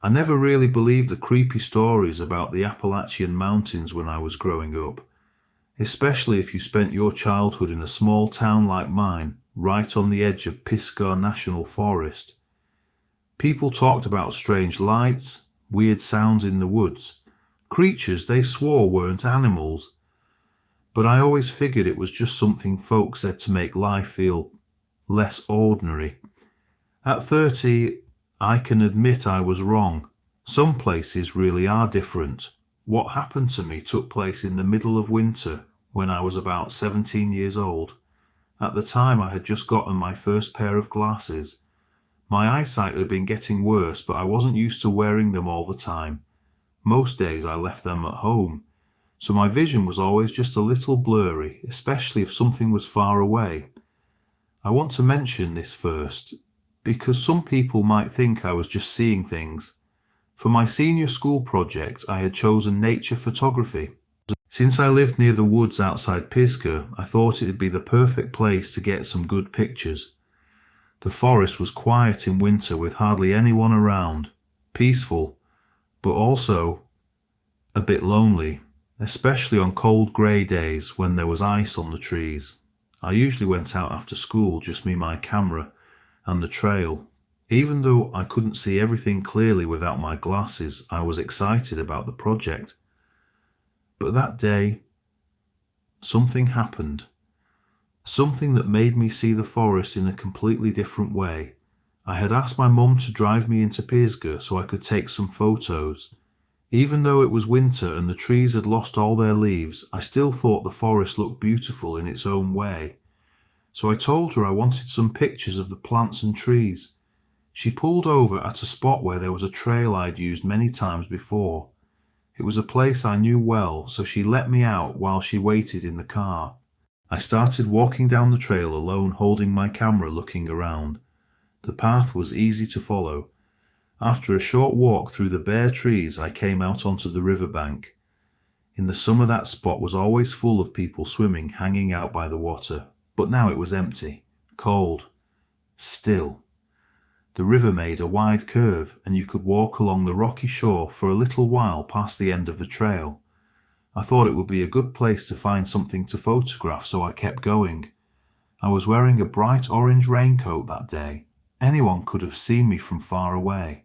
I never really believed the creepy stories about the Appalachian Mountains when I was growing up, especially if you spent your childhood in a small town like mine, right on the edge of Pisgah National Forest. People talked about strange lights, weird sounds in the woods, creatures they swore weren't animals, but I always figured it was just something folks said to make life feel less ordinary. At 30, I can admit I was wrong. Some places really are different. What happened to me took place in the middle of winter when I was about 17 years old. At the time, I had just gotten my first pair of glasses. My eyesight had been getting worse, but I wasn't used to wearing them all the time. Most days I left them at home, so my vision was always just a little blurry, especially if something was far away. I want to mention this first, because some people might think I was just seeing things. For my senior school project, I had chosen nature photography. Since I lived near the woods outside Pisgah, I thought it'd be the perfect place to get some good pictures. The forest was quiet in winter with hardly anyone around, peaceful, but also a bit lonely, especially on cold grey days when there was ice on the trees. I usually went out after school, just me, my camera, and the trail. Even though I couldn't see everything clearly without my glasses, I was excited about the project. But that day, something happened. Something that made me see the forest in a completely different way. I had asked my mum to drive me into Pisgah so I could take some photos. Even though it was winter and the trees had lost all their leaves, I still thought the forest looked beautiful in its own way. So I told her I wanted some pictures of the plants and trees. She pulled over at a spot where there was a trail I'd used many times before. It was a place I knew well, so she let me out while she waited in the car. I started walking down the trail alone, holding my camera, looking around. The path was easy to follow. After a short walk through the bare trees, I came out onto the riverbank. In the summer, that spot was always full of people swimming, hanging out by the water. But now it was empty, cold, still. The river made a wide curve, and you could walk along the rocky shore for a little while past the end of the trail. I thought it would be a good place to find something to photograph, so I kept going. I was wearing a bright orange raincoat that day. Anyone could have seen me from far away.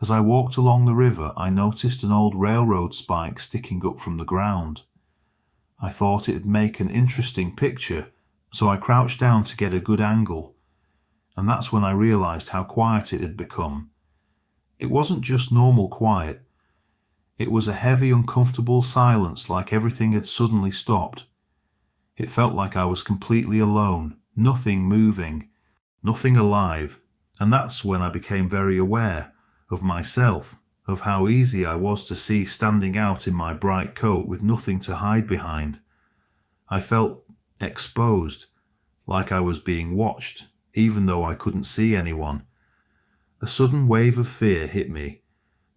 As I walked along the river, I noticed an old railroad spike sticking up from the ground. I thought it'd make an interesting picture, so I crouched down to get a good angle. And that's when I realized how quiet it had become. It wasn't just normal quiet. It was a heavy, uncomfortable silence, like everything had suddenly stopped. It felt like I was completely alone, nothing moving, nothing alive, and that's when I became very aware of myself, of how easy I was to see standing out in my bright coat with nothing to hide behind. I felt exposed, like I was being watched, even though I couldn't see anyone. A sudden wave of fear hit me,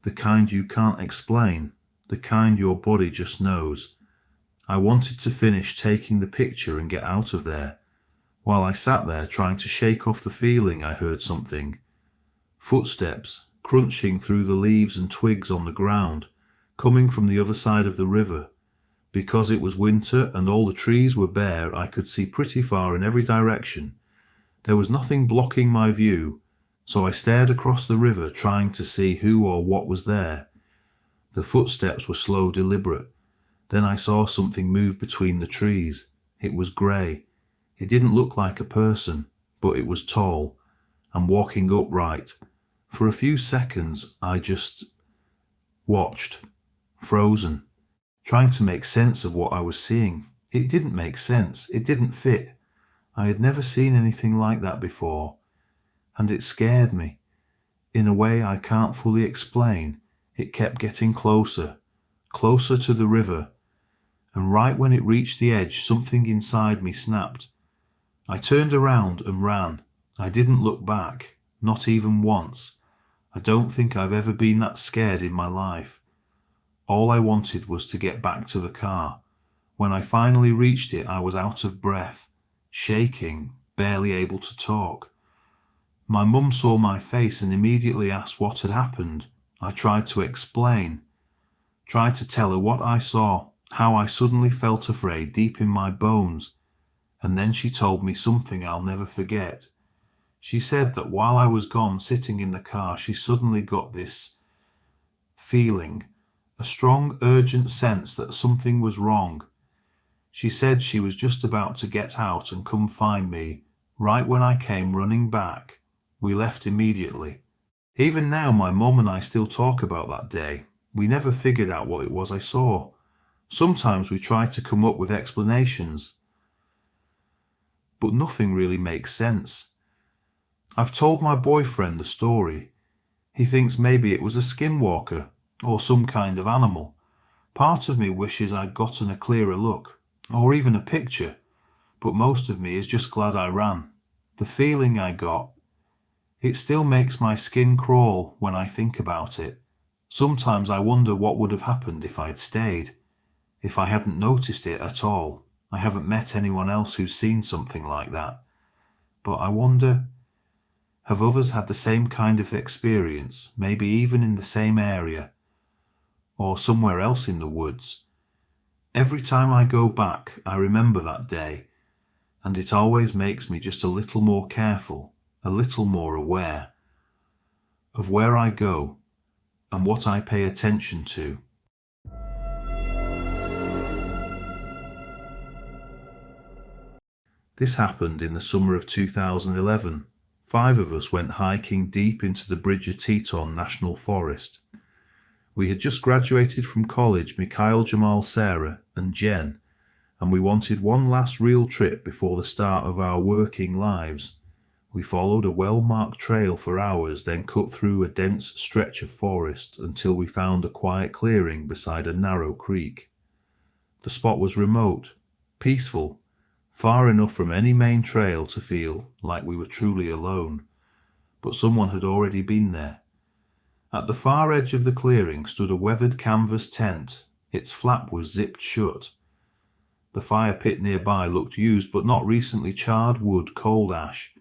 the kind you can't explain, the kind your body just knows. I wanted to finish taking the picture and get out of there. While I sat there trying to shake off the feeling, I heard something. Footsteps, crunching through the leaves and twigs on the ground, coming from the other side of the river. Because it was winter and all the trees were bare, I could see pretty far in every direction. There was nothing blocking my view, so I stared across the river trying to see who or what was there. The footsteps were slow, deliberate. Then I saw something move between the trees. It was grey. It didn't look like a person, but it was tall and walking upright. For a few seconds I just watched, frozen, trying to make sense of what I was seeing. It didn't make sense. It didn't fit. I had never seen anything like that before, and it scared me. In a way I can't fully explain. It kept getting closer, closer to the river, and right when it reached the edge, something inside me snapped. I turned around and ran. I didn't look back, not even once. I don't think I've ever been that scared in my life. All I wanted was to get back to the car. When I finally reached it, I was out of breath, shaking, barely able to talk. My mum saw my face and immediately asked what had happened. I tried to explain, tried to tell her what I saw, how I suddenly felt afraid deep in my bones, and then she told me something I'll never forget. She said that while I was gone sitting in the car, she suddenly got this feeling, a strong, urgent sense that something was wrong. She said she was just about to get out and come find me. Right when I came running back, we left immediately. Even now, my mum and I still talk about that day. We never figured out what it was I saw. Sometimes we try to come up with explanations, but nothing really makes sense. I've told my boyfriend the story. He thinks maybe it was a skinwalker or some kind of animal. Part of me wishes I'd gotten a clearer look, or even a picture, but most of me is just glad I ran. The feeling I got, it still makes my skin crawl when I think about it. Sometimes I wonder what would have happened if I'd stayed, if I hadn't noticed it at all. I haven't met anyone else who's seen something like that. But I wonder, have others had the same kind of experience, maybe even in the same area, or somewhere else in the woods? Every time I go back, I remember that day, and it always makes me just a little more careful, a little more aware of where I go and what I pay attention to. This happened in the summer of 2011. 5 of us went hiking deep into the Bridger Teton National Forest. We had just graduated from college, Mikhail, Jamal, Sarah and Jen, and we wanted one last real trip before the start of our working lives. We followed a well-marked trail for hours, then cut through a dense stretch of forest until we found a quiet clearing beside a narrow creek. The spot was remote, peaceful, far enough from any main trail to feel like we were truly alone, but someone had already been there. At the far edge of the clearing stood a weathered canvas tent. Its flap was zipped shut. The fire pit nearby looked used, but not recently charred wood, cold ash.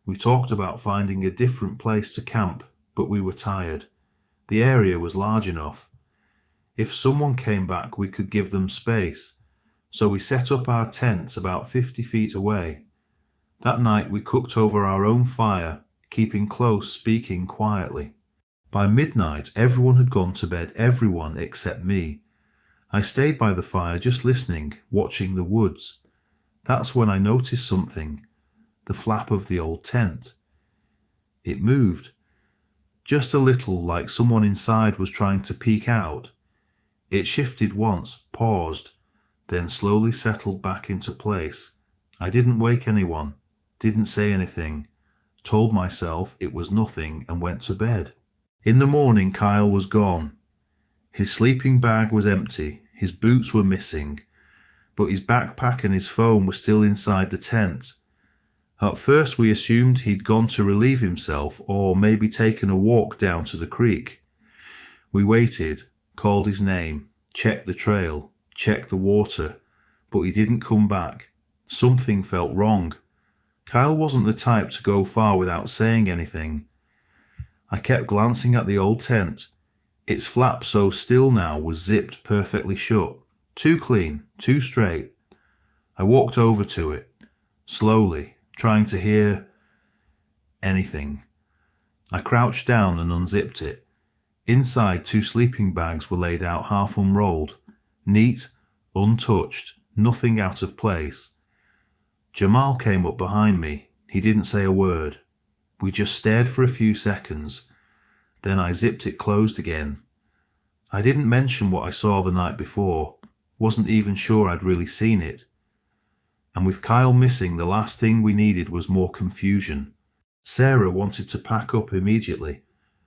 We talked about finding a different place to camp, but we were tired. The area was large enough. If someone came back, we could give them space. So we set up our tents about 50 feet away. That night we cooked over our own fire, keeping close, speaking quietly. By midnight, everyone had gone to bed, everyone except me. I stayed by the fire just listening, watching the woods. That's when I noticed something, the flap of the old tent. It moved, just a little, like someone inside was trying to peek out. It shifted once, paused, then slowly settled back into place. I didn't wake anyone, didn't say anything, told myself it was nothing and went to bed. In the morning, Kyle was gone. His sleeping bag was empty, his boots were missing, but his backpack and his phone were still inside the tent. At first we assumed he'd gone to relieve himself or maybe taken a walk down to the creek. We waited, called his name, checked the trail, checked the water, but he didn't come back. Something felt wrong. Kyle wasn't the type to go far without saying anything. I kept glancing at the old tent. Its flap, so still now, was zipped perfectly shut. Too clean, too straight. I walked over to it, slowly, trying to hear anything. I crouched down and unzipped it. Inside, 2 sleeping bags were laid out half unrolled, neat, untouched, nothing out of place. Jamal came up behind me. He didn't say a word. We just stared for a few seconds. Then I zipped it closed again. I didn't mention what I saw the night before. Wasn't even sure I'd really seen it. And with Kyle missing, the last thing we needed was more confusion. Sarah wanted to pack up immediately,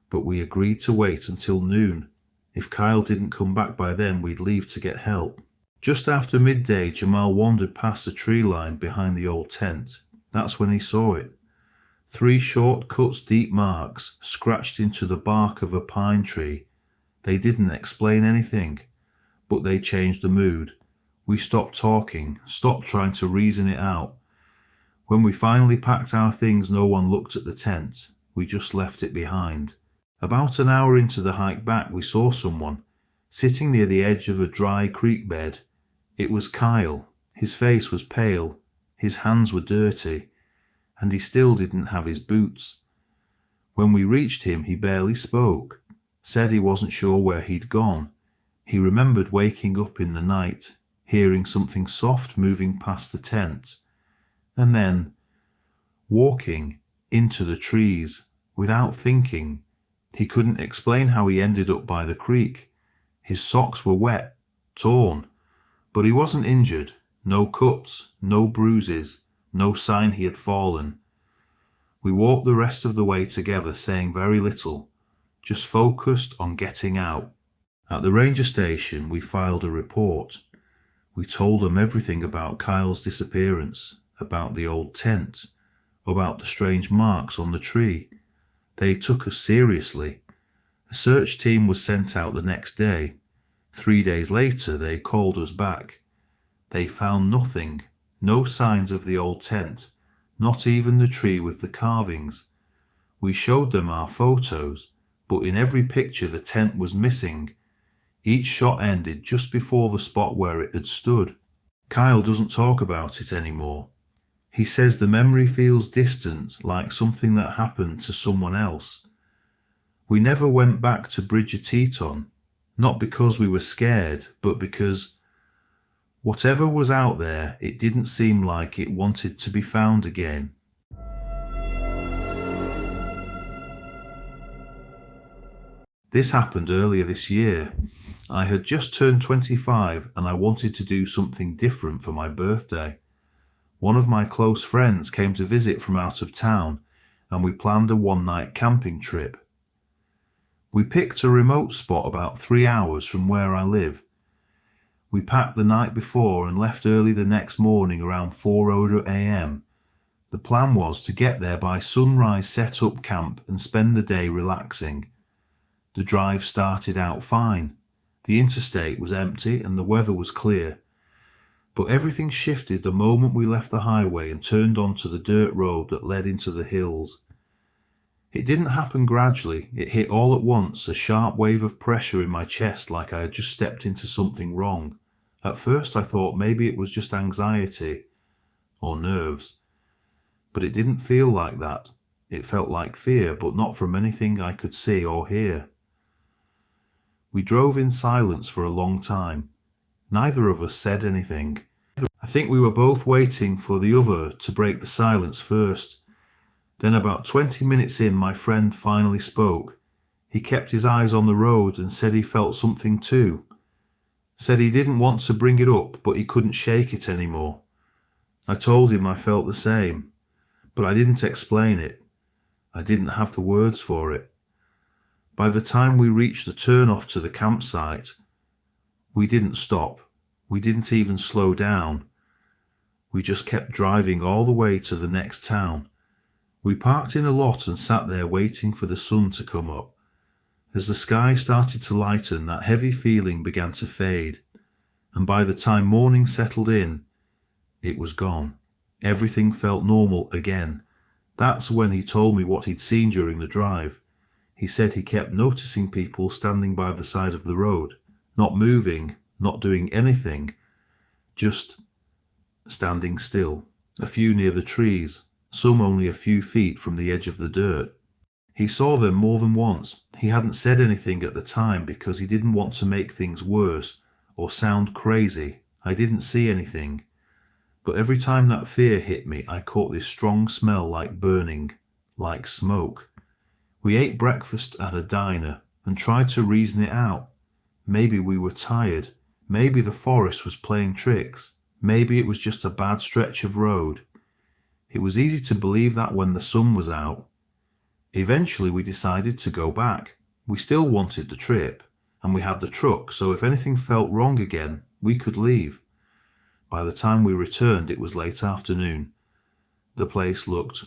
but we agreed to wait until noon. If Kyle didn't come back by then, we'd leave to get help. Just after midday, Jamal wandered past the tree line behind the old tent. That's when he saw it. 3 short cuts, deep marks, scratched into the bark of a pine tree. They didn't explain anything, but they changed the mood. We stopped talking, stopped trying to reason it out. When we finally packed our things, no one looked at the tent. We just left it behind. About an hour into the hike back, we saw someone sitting near the edge of a dry creek bed. It was Kyle. His face was pale, his hands were dirty, and he still didn't have his boots. When we reached him, he barely spoke, said he wasn't sure where he'd gone. He remembered waking up in the night, hearing something soft moving past the tent, and then walking into the trees without thinking. He couldn't explain how he ended up by the creek. His socks were wet, torn, but he wasn't injured. No cuts, no bruises, no sign he had fallen. We walked the rest of the way together, saying very little, just focused on getting out. At the ranger station, we filed a report. We told them everything about Kyle's disappearance, about the old tent, about the strange marks on the tree. They took us seriously. A search team was sent out the next day. 3 days later, they called us back. They found nothing, no signs of the old tent, not even the tree with the carvings. We showed them our photos, but in every picture the tent was missing. Each shot ended just before the spot where it had stood. Kyle doesn't talk about it anymore. He says the memory feels distant, like something that happened to someone else. We never went back to Bridger Teton, not because we were scared, but because whatever was out there, it didn't seem like it wanted to be found again. This happened earlier this year. I had just turned 25 and I wanted to do something different for my birthday. One of my close friends came to visit from out of town and we planned a one-night camping trip. We picked a remote spot about 3 hours from where I live. We packed the night before and left early the next morning around 4:00 a.m. The plan was to get there by sunrise, set up camp and spend the day relaxing. The drive started out fine. The interstate was empty and the weather was clear. But everything shifted the moment we left the highway and turned onto the dirt road that led into the hills. It didn't happen gradually, it hit all at once, a sharp wave of pressure in my chest like I had just stepped into something wrong. At first I thought maybe it was just anxiety or nerves, but it didn't feel like that. It felt like fear, but not from anything I could see or hear. We drove in silence for a long time. Neither of us said anything. I think we were both waiting for the other to break the silence first. Then about 20 minutes in, my friend finally spoke. He kept his eyes on the road and said he felt something too. Said he didn't want to bring it up, but he couldn't shake it anymore. I told him I felt the same, but I didn't explain it. I didn't have the words for it. By the time we reached the turnoff to the campsite, we didn't stop. We didn't even slow down. We just kept driving all the way to the next town. We parked in a lot and sat there waiting for the sun to come up. As the sky started to lighten, that heavy feeling began to fade, and by the time morning settled in, it was gone. Everything felt normal again. That's when he told me what he'd seen during the drive. He said he kept noticing people standing by the side of the road, not moving, not doing anything, just standing still, a few near the trees, some only a few feet from the edge of the dirt. He saw them more than once. He hadn't said anything at the time because he didn't want to make things worse or sound crazy. I didn't see anything. But every time that fear hit me, I caught this strong smell like burning, like smoke. We ate breakfast at a diner and tried to reason it out. Maybe we were tired. Maybe the forest was playing tricks. Maybe it was just a bad stretch of road. It was easy to believe that when the sun was out. Eventually we decided to go back. We still wanted the trip, and we had the truck, so if anything felt wrong again, we could leave. By the time we returned, it was late afternoon. The place looked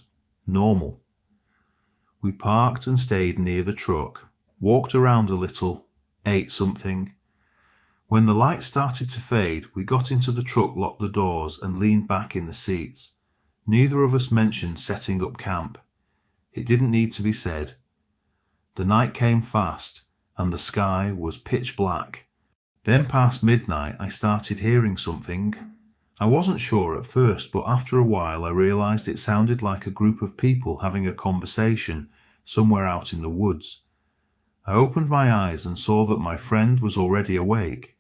normal. We parked and stayed near the truck, walked around a little, ate something. When the light started to fade, we got into the truck, locked the doors, and leaned back in the seats. Neither of us mentioned setting up camp. It didn't need to be said. The night came fast, and the sky was pitch black. Then past midnight, I started hearing something. I wasn't sure at first, but after a while I realized it sounded like a group of people having a conversation somewhere out in the woods. I opened my eyes and saw that my friend was already awake.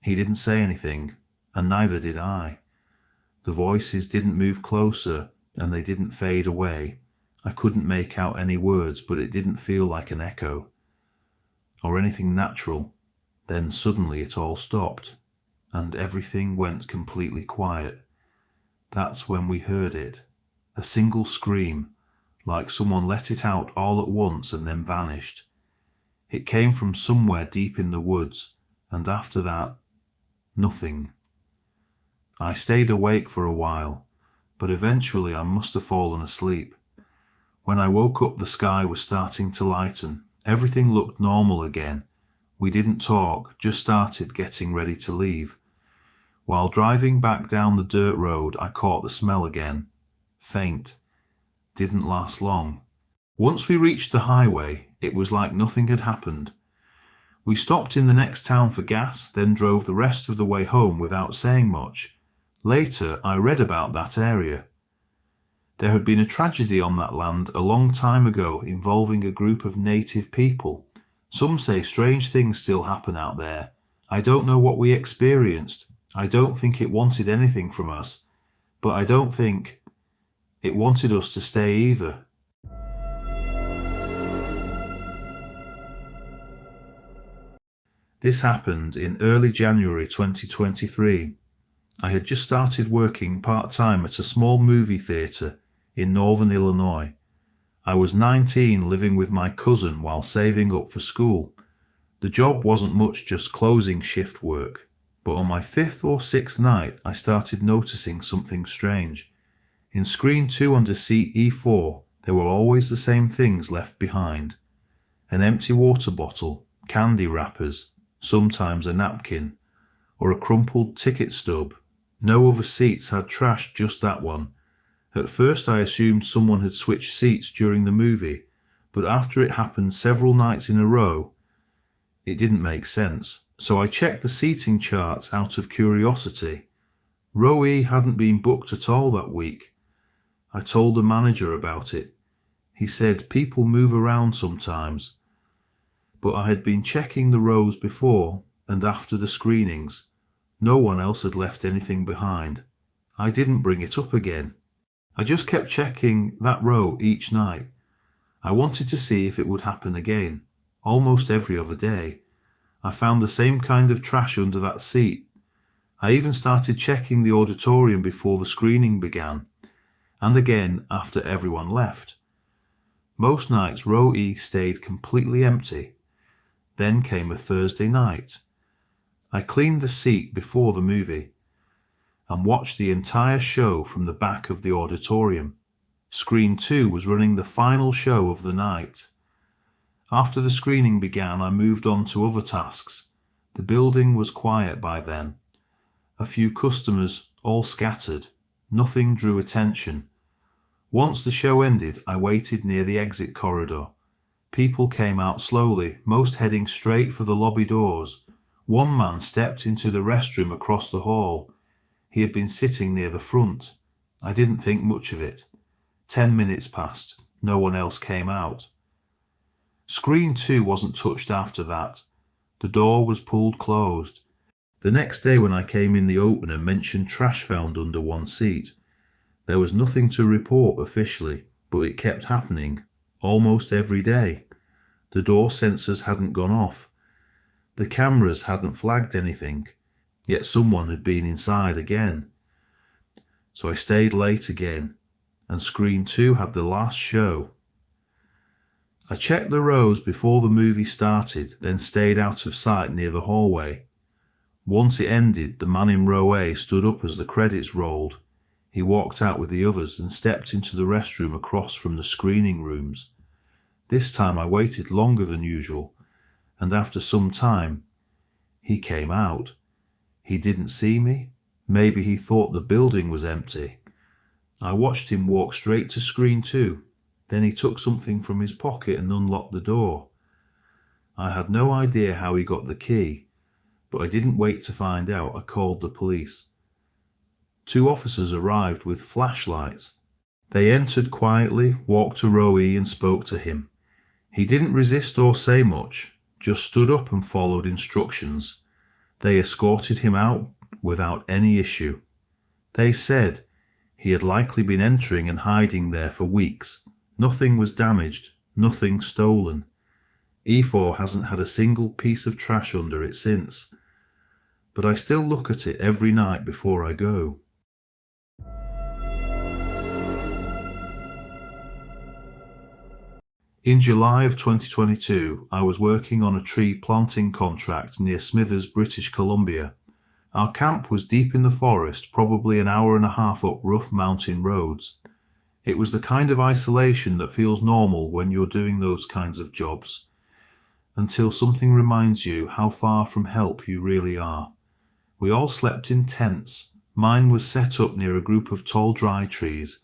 He didn't say anything, and neither did I. The voices didn't move closer, and they didn't fade away. I couldn't make out any words, but it didn't feel like an echo or anything natural. Then suddenly it all stopped, and everything went completely quiet. That's when we heard it. A single scream, like someone let it out all at once and then vanished. It came from somewhere deep in the woods, and after that, nothing. I stayed awake for a while, but eventually I must have fallen asleep. When I woke up, the sky was starting to lighten. Everything looked normal again. We didn't talk, just started getting ready to leave. While driving back down the dirt road, I caught the smell again. Faint. Didn't last long. Once we reached the highway, it was like nothing had happened. We stopped in the next town for gas, then drove the rest of the way home without saying much. Later, I read about that area. There had been a tragedy on that land a long time ago involving a group of native people. Some say strange things still happen out there. I don't know what we experienced. I don't think it wanted anything from us, but I don't think it wanted us to stay either. This happened in early January 2023. I had just started working part-time at a small movie theatre in northern Illinois. I was 19, living with my cousin while saving up for school. The job wasn't much, just closing shift work. But on my 5th or 6th night, I started noticing something strange. In screen 2 under seat E4, there were always the same things left behind. An empty water bottle, candy wrappers, sometimes a napkin, or a crumpled ticket stub. No other seats had trash, just that one. At first I assumed someone had switched seats during the movie, but after it happened several nights in a row, it didn't make sense. So I checked the seating charts out of curiosity. Row E hadn't been booked at all that week. I told the manager about it. He said people move around sometimes. But I had been checking the rows before and after the screenings. No one else had left anything behind. I didn't bring it up again. I just kept checking that row each night. I wanted to see if it would happen again. Almost every other day, I found the same kind of trash under that seat. I even started checking the auditorium before the screening began, and again after everyone left. Most nights row E stayed completely empty. Then came a Thursday night. I cleaned the seat before the movie and watched the entire show from the back of the auditorium. Screen 2 was running the final show of the night. After the screening began, I moved on to other tasks. The building was quiet by then. A few customers, all scattered. Nothing drew attention. Once the show ended, I waited near the exit corridor. People came out slowly, most heading straight for the lobby doors. One man stepped into the restroom across the hall. He had been sitting near the front. I didn't think much of it. 10 minutes passed. No one else came out. Screen 2 wasn't touched after that. The door was pulled closed. The next day when I came in, the opener mentioned trash found under one seat. There was nothing to report officially, but it kept happening, almost every day. The door sensors hadn't gone off. The cameras hadn't flagged anything, yet someone had been inside again. So I stayed late again, and Screen 2 had the last show. I checked the rows before the movie started, then stayed out of sight near the hallway. Once it ended, the man in row A stood up as the credits rolled. He walked out with the others and stepped into the restroom across from the screening rooms. This time I waited longer than usual, and after some time, he came out. He didn't see me. Maybe he thought the building was empty. I watched him walk straight to screen 2. Then he took something from his pocket and unlocked the door. I had no idea how he got the key, but I didn't wait to find out. I called the police. 2 officers arrived with flashlights. They entered quietly, walked to row E and spoke to him. He didn't resist or say much, just stood up and followed instructions. They escorted him out without any issue. They said he had likely been entering and hiding there for weeks. Nothing was damaged, nothing stolen. E4 hasn't had a single piece of trash under it since, but I still look at it every night before I go. In July of 2022, I was working on a tree planting contract near Smithers, British Columbia. Our camp was deep in the forest, probably an hour and a half up rough mountain roads. It was the kind of isolation that feels normal when you're doing those kinds of jobs, until something reminds you how far from help you really are. We all slept in tents. Mine was set up near a group of tall dry trees.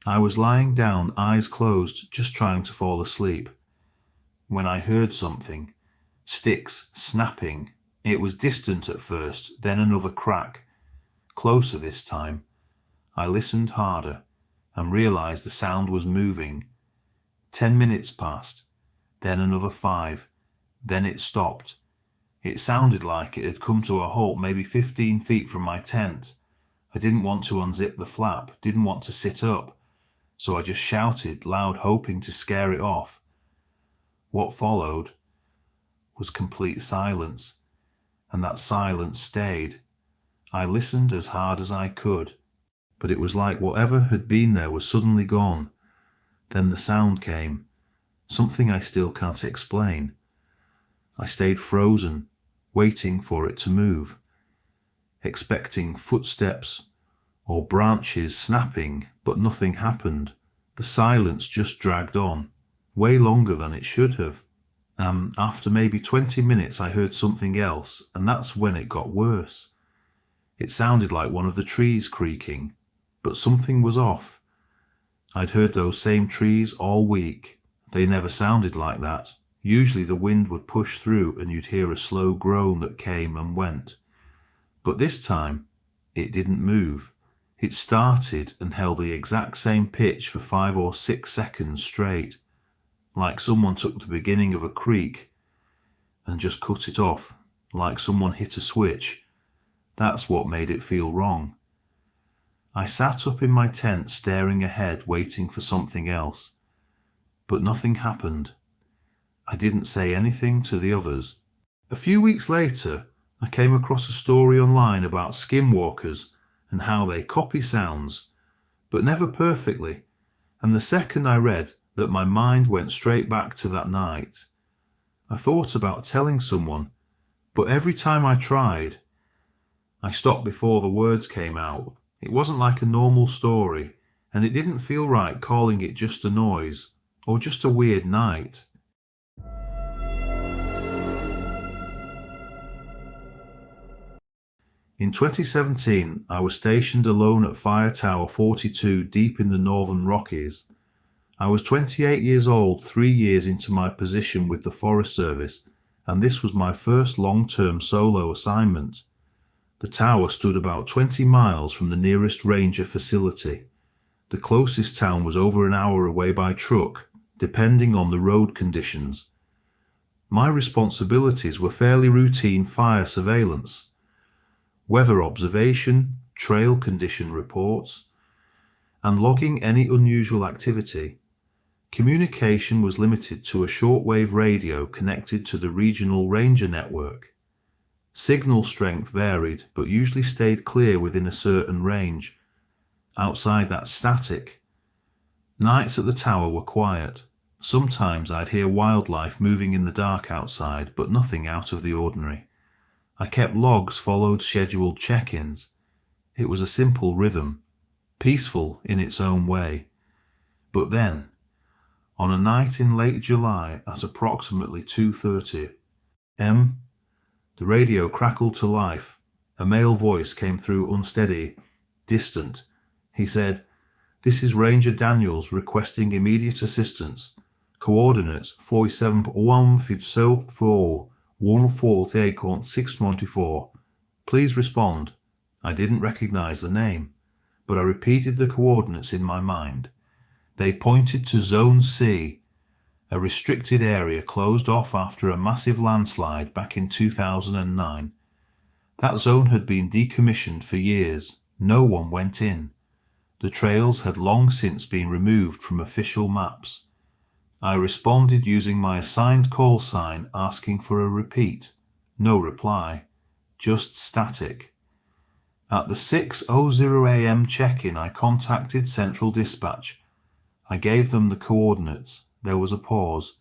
I was lying down, eyes closed, just trying to fall asleep, when I heard something. Sticks snapping. It was distant at first, then another crack. Closer this time. I listened harder and realized the sound was moving. 10 minutes passed, then another 5. Then it stopped. It sounded like it had come to a halt maybe 15 feet from my tent. I didn't want to unzip the flap, didn't want to sit up, so I just shouted loud, hoping to scare it off. What followed was complete silence, and that silence stayed. I listened as hard as I could, but it was like whatever had been there was suddenly gone. Then the sound came, something I still can't explain. I stayed frozen, waiting for it to move, expecting footsteps or branches snapping, but nothing happened. The silence just dragged on, way longer than it should have. After maybe 20 minutes I heard something else, and that's when it got worse. It sounded like one of the trees creaking, but something was off. I'd heard those same trees all week. They never sounded like that. Usually the wind would push through and you'd hear a slow groan that came and went. But this time, it didn't move. It started and held the exact same pitch for 5 or 6 seconds straight, like someone took the beginning of a creak and just cut it off, like someone hit a switch. That's what made it feel wrong. I sat up in my tent staring ahead, waiting for something else. But nothing happened. I didn't say anything to the others. A few weeks later, I came across a story online about skinwalkers and how they copy sounds, but never perfectly, and the second I read that, my mind went straight back to that night. I thought about telling someone, but every time I tried, I stopped before the words came out. It wasn't like a normal story, and it didn't feel right calling it just a noise, or just a weird night. In 2017, I was stationed alone at Fire Tower 42 deep in the Northern Rockies. I was 28 years old, 3 years into my position with the Forest Service, and this was my first long-term solo assignment. The tower stood about 20 miles from the nearest ranger facility. The closest town was over an hour away by truck, depending on the road conditions. My responsibilities were fairly routine fire surveillance, weather observation, trail condition reports, and logging any unusual activity. Communication was limited to a shortwave radio connected to the regional ranger network. Signal strength varied, but usually stayed clear within a certain range. Outside that, static. Nights at the tower were quiet. Sometimes I'd hear wildlife moving in the dark outside, but nothing out of the ordinary. I kept logs, followed scheduled check-ins. It was a simple rhythm, peaceful in its own way. But then, on a night in late July at approximately 2:30, M? The radio crackled to life. A male voice came through, unsteady, distant. He said, "This is Ranger Daniels requesting immediate assistance. Coordinates 47.148.694. Please respond." I didn't recognize the name, but I repeated the coordinates in my mind. They pointed to Zone C, a restricted area closed off after a massive landslide back in 2009. That zone had been decommissioned for years. No one went in. The trails had long since been removed from official maps. I responded using my assigned call sign asking for a repeat. No reply. Just static. At the 6:00 a.m. check-in, I contacted Central Dispatch. I gave them the coordinates. There was a pause.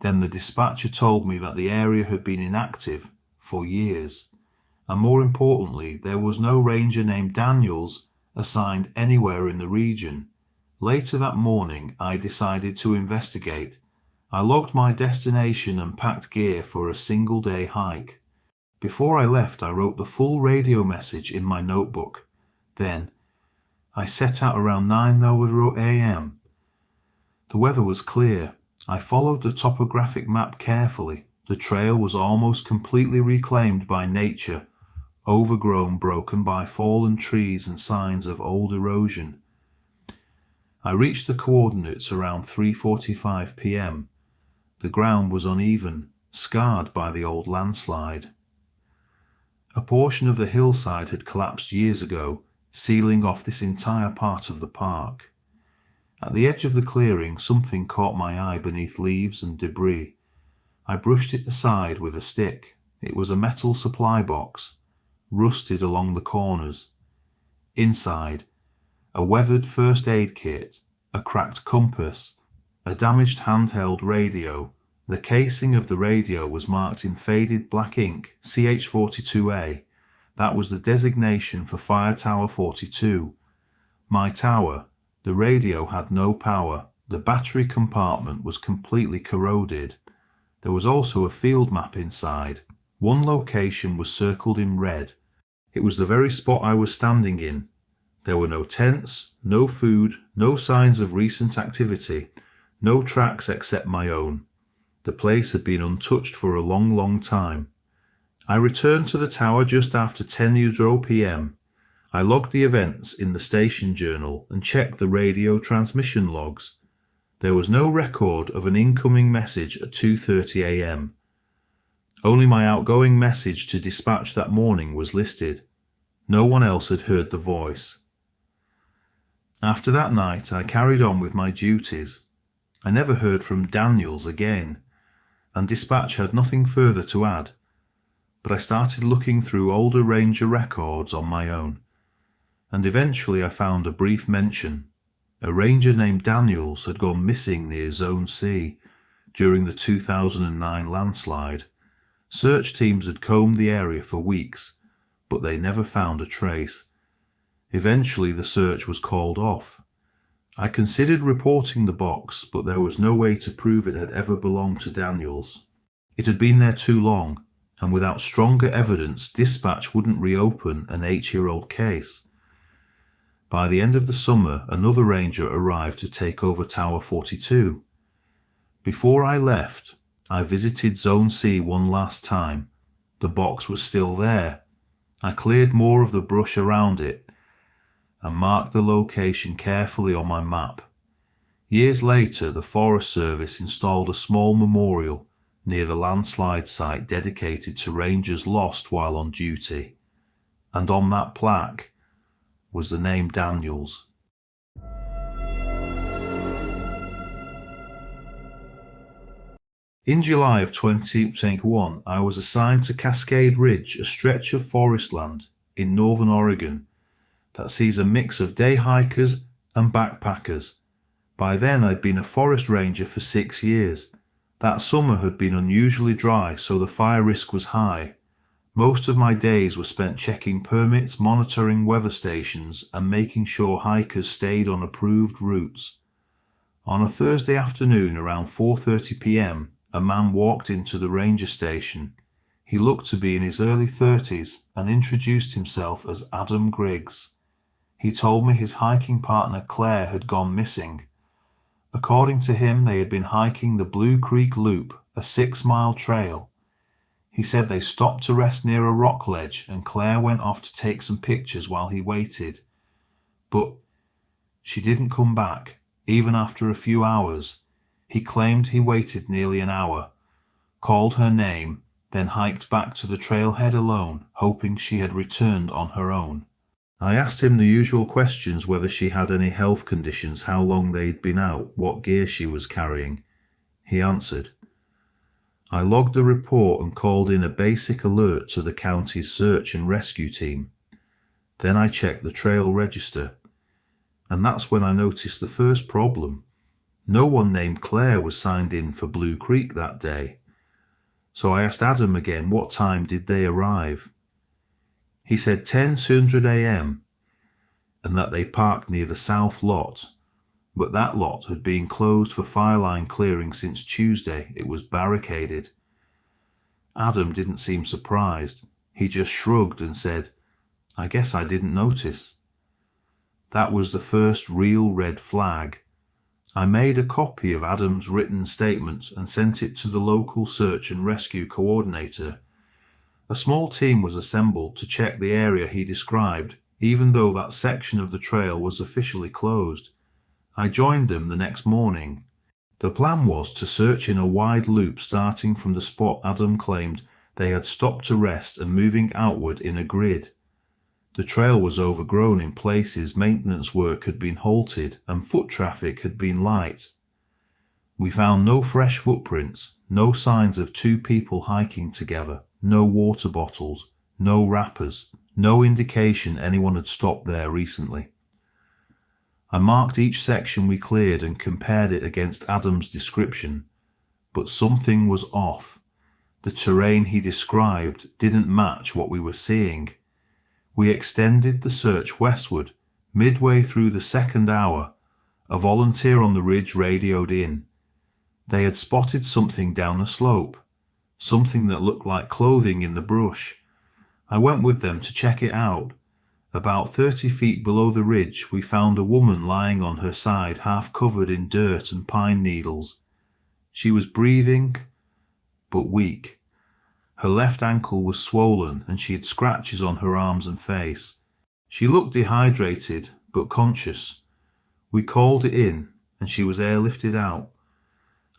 Then the dispatcher told me that the area had been inactive for years. And more importantly, there was no ranger named Daniels assigned anywhere in the region. Later that morning, I decided to investigate. I logged my destination and packed gear for a single-day hike. Before I left, I wrote the full radio message in my notebook. Then, I set out around 9:00 a.m. The weather was clear. I followed the topographic map carefully. The trail was almost completely reclaimed by nature, overgrown, broken by fallen trees and signs of old erosion. I reached the coordinates around 3:45 p.m. The ground was uneven, scarred by the old landslide. A portion of the hillside had collapsed years ago, sealing off this entire part of the park. At the edge of the clearing, something caught my eye beneath leaves and debris. I brushed it aside with a stick. It was a metal supply box, rusted along the corners. Inside, a weathered first aid kit, a cracked compass, a damaged handheld radio. The casing of the radio was marked in faded black ink, CH42A. That was the designation for Fire Tower 42. My tower. The radio had no power. The battery compartment was completely corroded. There was also a field map inside. One location was circled in red. It was the very spot I was standing in. There were no tents, no food, no signs of recent activity, no tracks except my own. The place had been untouched for a long, long time. I returned to the tower just after 10:00 p.m. I logged the events in the station journal and checked the radio transmission logs. There was no record of an incoming message at 2:30 a.m. Only my outgoing message to dispatch that morning was listed. No one else had heard the voice. After that night, I carried on with my duties. I never heard from Daniels again, and dispatch had nothing further to add. But I started looking through older ranger records on my own, and eventually I found a brief mention. A ranger named Daniels had gone missing near Zone C during the 2009 landslide. Search teams had combed the area for weeks, but they never found a trace. Eventually the search was called off. I considered reporting the box, but there was no way to prove it had ever belonged to Daniels. It had been there too long, and without stronger evidence, dispatch wouldn't reopen an 8-year-old case. By the end of the summer, another ranger arrived to take over Tower 42. Before I left, I visited Zone C one last time. The box was still there. I cleared more of the brush around it and marked the location carefully on my map. Years later, the Forest Service installed a small memorial near the landslide site dedicated to rangers lost while on duty, and on that plaque was the name Daniels. In July of 2021, I was assigned to Cascade Ridge, a stretch of forest land in northern Oregon that sees a mix of day hikers and backpackers. By then I'd been a forest ranger for 6 years. That summer had been unusually dry, so the fire risk was high. Most of my days were spent checking permits, monitoring weather stations, and making sure hikers stayed on approved routes. On a Thursday afternoon around 4:30 p.m, a man walked into the ranger station. He looked to be in his early 30s and introduced himself as Adam Griggs. He told me his hiking partner Claire had gone missing. According to him, they had been hiking the Blue Creek Loop, a 6-mile trail. He said they stopped to rest near a rock ledge and Claire went off to take some pictures while he waited. But she didn't come back, even after a few hours. He claimed he waited nearly an hour, called her name, then hiked back to the trailhead alone, hoping she had returned on her own. I asked him the usual questions, whether she had any health conditions, how long they'd been out, what gear she was carrying. He answered. I logged a report and called in a basic alert to the county's search and rescue team. Then I checked the trail register, and that's when I noticed the first problem. No one named Claire was signed in for Blue Creek that day. So I asked Adam again, what time did they arrive? He said 10:00 a.m. and that they parked near the south lot, but that lot had been closed for fire line clearing since Tuesday. It was barricaded. Adam didn't seem surprised. He just shrugged and said, I guess I didn't notice. That was the first real red flag. I made a copy of Adam's written statement and sent it to the local search and rescue coordinator. A small team was assembled to check the area he described, even though that section of the trail was officially closed. I joined them the next morning. The plan was to search in a wide loop starting from the spot Adam claimed they had stopped to rest and moving outward in a grid. The trail was overgrown in places, maintenance work had been halted, and foot traffic had been light. We found no fresh footprints, no signs of two people hiking together, no water bottles, no wrappers, no indication anyone had stopped there recently. I marked each section we cleared and compared it against Adam's description, but something was off. The terrain he described didn't match what we were seeing. We extended the search westward. Midway through the second hour, a volunteer on the ridge radioed in. They had spotted something down a slope, something that looked like clothing in the brush. I went with them to check it out. About 30 feet below the ridge, we found a woman lying on her side, half covered in dirt and pine needles. She was breathing, but weak. Her left ankle was swollen and she had scratches on her arms and face. She looked dehydrated, but conscious. We called it in and she was airlifted out.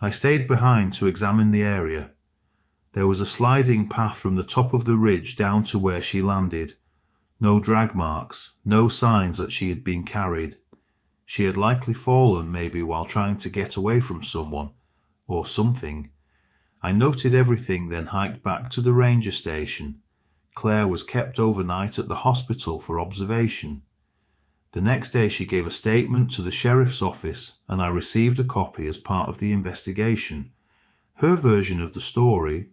I stayed behind to examine the area. There was a sliding path from the top of the ridge down to where she landed. No drag marks, no signs that she had been carried. She had likely fallen, maybe while trying to get away from someone, or something. I noted everything, then hiked back to the ranger station. Claire was kept overnight at the hospital for observation. The next day she gave a statement to the sheriff's office, and I received a copy as part of the investigation. Her version of the story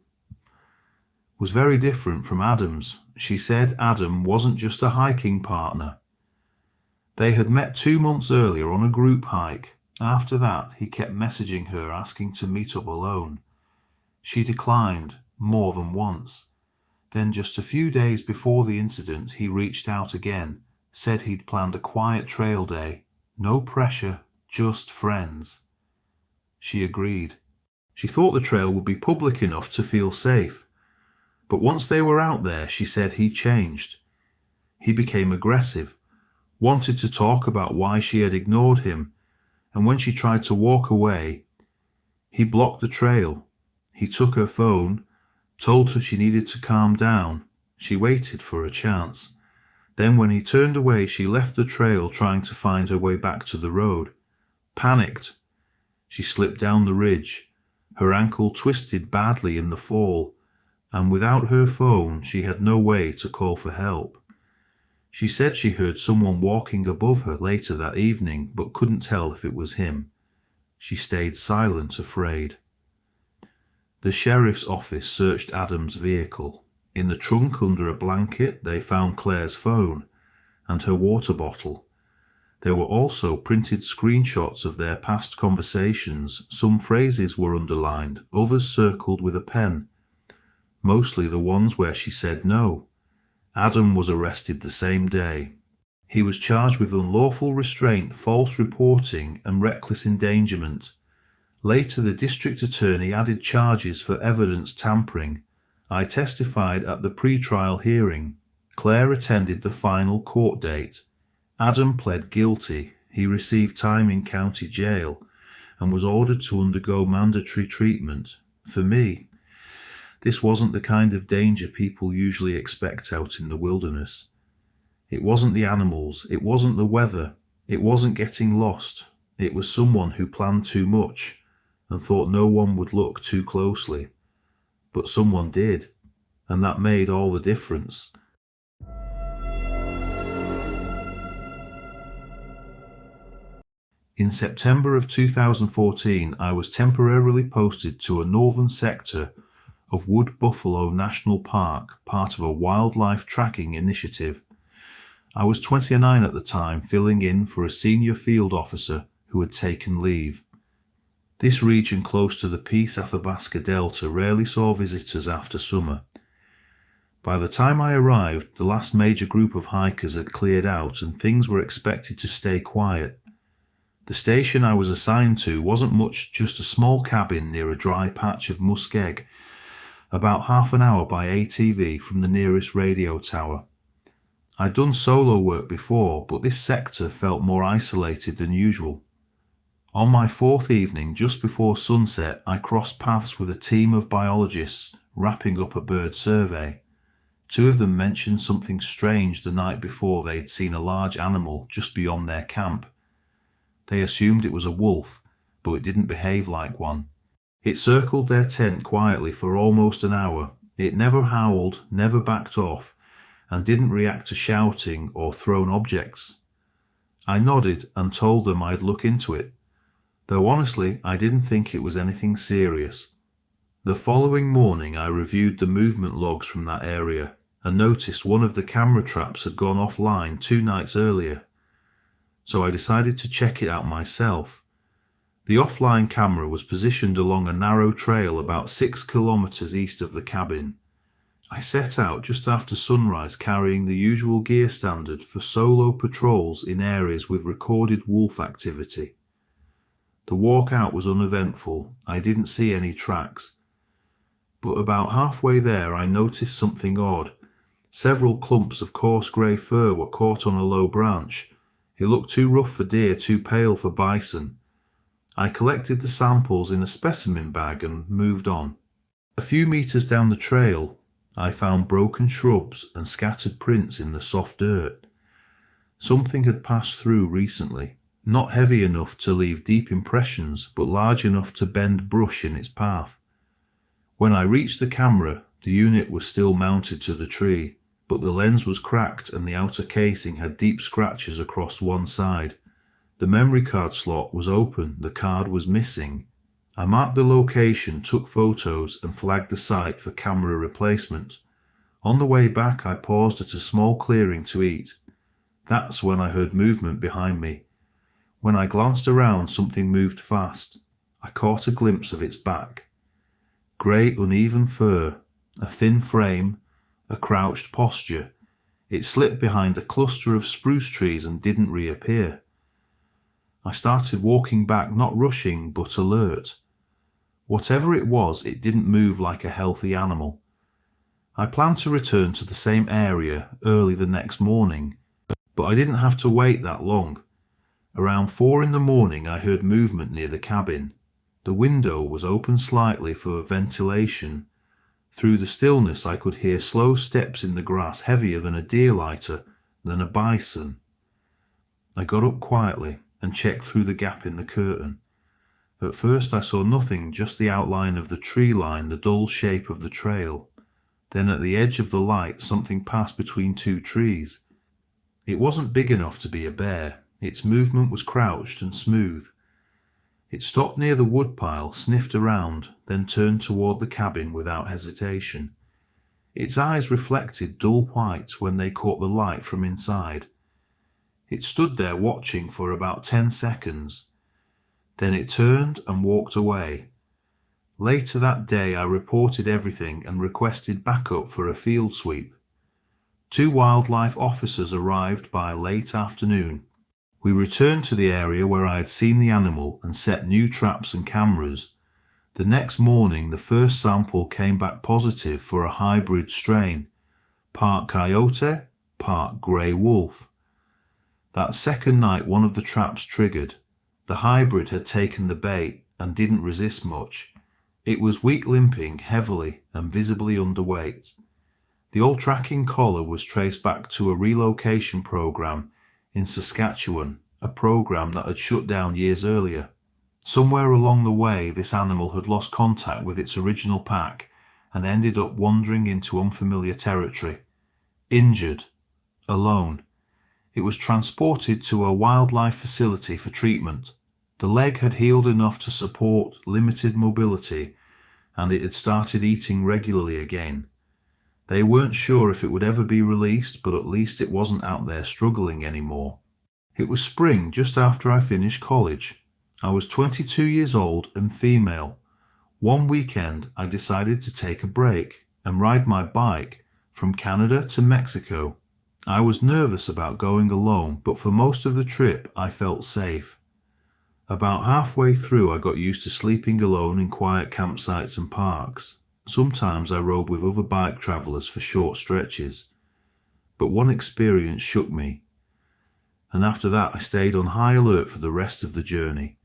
was very different from Adam's. She said Adam wasn't just a hiking partner. They had met 2 months earlier on a group hike. After that, he kept messaging her asking to meet up alone. She declined more than once. Then just a few days before the incident, he reached out again, said he'd planned a quiet trail day. No pressure, just friends. She agreed. She thought the trail would be public enough to feel safe. But once they were out there, she said he changed. He became aggressive, wanted to talk about why she had ignored him, and when she tried to walk away, he blocked the trail. He took her phone, told her she needed to calm down. She waited for a chance. Then when he turned away, she left the trail trying to find her way back to the road. Panicked, she slipped down the ridge. Her ankle twisted badly in the fall, and without her phone, she had no way to call for help. She said she heard someone walking above her later that evening, but couldn't tell if it was him. She stayed silent, afraid. The sheriff's office searched Adam's vehicle. In the trunk under a blanket, they found Claire's phone and her water bottle. There were also printed screenshots of their past conversations. Some phrases were underlined, others circled with a pen. Mostly the ones where she said no. Adam was arrested the same day. He was charged with unlawful restraint, false reporting, and reckless endangerment. Later, the district attorney added charges for evidence tampering. I testified at the pre-trial hearing. Claire attended the final court date. Adam pled guilty. He received time in county jail and was ordered to undergo mandatory treatment. For me, this wasn't the kind of danger people usually expect out in the wilderness. It wasn't the animals, it wasn't the weather, it wasn't getting lost. It was someone who planned too much and thought no one would look too closely. But someone did, and that made all the difference. In September of 2014, I was temporarily posted to a northern sector of Wood Buffalo National Park, part of a wildlife tracking initiative. I was 29 at the time, filling in for a senior field officer who had taken leave. This region close to the Peace Athabasca Delta rarely saw visitors after summer. By the time I arrived, the last major group of hikers had cleared out and things were expected to stay quiet. The station I was assigned to wasn't much, just a small cabin near a dry patch of muskeg, about half an hour by ATV from the nearest radio tower. I'd done solo work before, but this sector felt more isolated than usual. On my fourth evening, just before sunset, I crossed paths with a team of biologists wrapping up a bird survey. Two of them mentioned something strange the night before they'd seen a large animal just beyond their camp. They assumed it was a wolf, but it didn't behave like one. It circled their tent quietly for almost an hour. It never howled, never backed off, and didn't react to shouting or thrown objects. I nodded and told them I'd look into it, though honestly I didn't think it was anything serious. The following morning I reviewed the movement logs from that area and noticed one of the camera traps had gone offline 2 nights earlier, so I decided to check it out myself. The offline camera was positioned along a narrow trail about 6 kilometers east of the cabin. I set out just after sunrise carrying the usual gear standard for solo patrols in areas with recorded wolf activity. The walk out was uneventful. I didn't see any tracks. But about halfway there I noticed something odd. Several clumps of coarse grey fur were caught on a low branch. It looked too rough for deer, too pale for bison. I collected the samples in a specimen bag and moved on. A few meters down the trail, I found broken shrubs and scattered prints in the soft dirt. Something had passed through recently, not heavy enough to leave deep impressions, but large enough to bend brush in its path. When I reached the camera, the unit was still mounted to the tree, but the lens was cracked and the outer casing had deep scratches across one side. The memory card slot was open, the card was missing. I marked the location, took photos, and flagged the site for camera replacement. On the way back, I paused at a small clearing to eat. That's when I heard movement behind me. When I glanced around, something moved fast. I caught a glimpse of its back. Grey, uneven fur, a thin frame, a crouched posture. It slipped behind a cluster of spruce trees and didn't reappear. I started walking back, not rushing, but alert. Whatever it was, it didn't move like a healthy animal. I planned to return to the same area early the next morning, but I didn't have to wait that long. Around 4 a.m, I heard movement near the cabin. The window was open slightly for ventilation. Through the stillness I could hear slow steps in the grass, heavier than a deer lighter, than a bison. I got up quietly and checked through the gap in the curtain. At first I saw nothing, just the outline of the tree line, the dull shape of the trail. Then at the edge of the light something passed between 2 trees. It wasn't big enough to be a bear. Its movement was crouched and smooth. It stopped near the woodpile, sniffed around, then turned toward the cabin without hesitation. Its eyes reflected dull white when they caught the light from inside. It stood there watching for about 10 seconds. Then it turned and walked away. Later that day, I reported everything and requested backup for a field sweep. 2 wildlife officers arrived by late afternoon. We returned to the area where I had seen the animal and set new traps and cameras. The next morning, the first sample came back positive for a hybrid strain, part coyote, part grey wolf. That second night, one of the traps triggered. The hybrid had taken the bait and didn't resist much. It was weak, limping heavily and visibly underweight. The old tracking collar was traced back to a relocation program in Saskatchewan, a program that had shut down years earlier. Somewhere along the way, this animal had lost contact with its original pack and ended up wandering into unfamiliar territory. Injured, alone, it was transported to a wildlife facility for treatment. The leg had healed enough to support limited mobility, and it had started eating regularly again. They weren't sure if it would ever be released, but at least it wasn't out there struggling anymore. It was spring just after I finished college. I was 22 years old and female. One weekend I decided to take a break and ride my bike from Canada to Mexico. I was nervous about going alone, but for most of the trip I felt safe. About halfway through, I got used to sleeping alone in quiet campsites and parks. Sometimes I rode with other bike travelers for short stretches. But one experience shook me, and after that I stayed on high alert for the rest of the journey.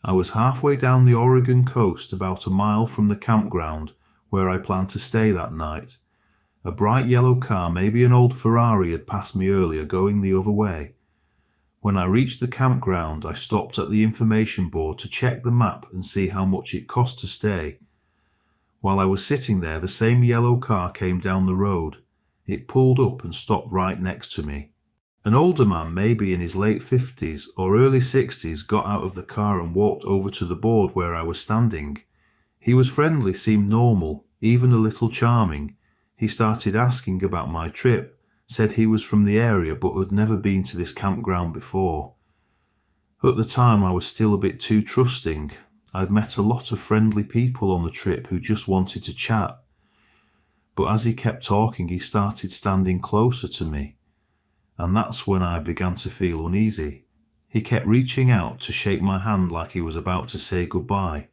I was halfway down the Oregon coast, about a mile from the campground where I planned to stay that night. A bright yellow car, maybe an old Ferrari, had passed me earlier going the other way. When I reached the campground, I stopped at the information board to check the map and see how much it cost to stay. While I was sitting there, the same yellow car came down the road. It pulled up and stopped right next to me. An older man, maybe in his late 50s or early 60s, got out of the car and walked over to the board where I was standing. He was friendly, seemed normal, even a little charming. He started asking about my trip, said he was from the area but had never been to this campground before. At the time I was still a bit too trusting. I'd met a lot of friendly people on the trip who just wanted to chat. But as he kept talking, he started standing closer to me, and that's when I began to feel uneasy. He kept reaching out to shake my hand like he was about to say goodbye,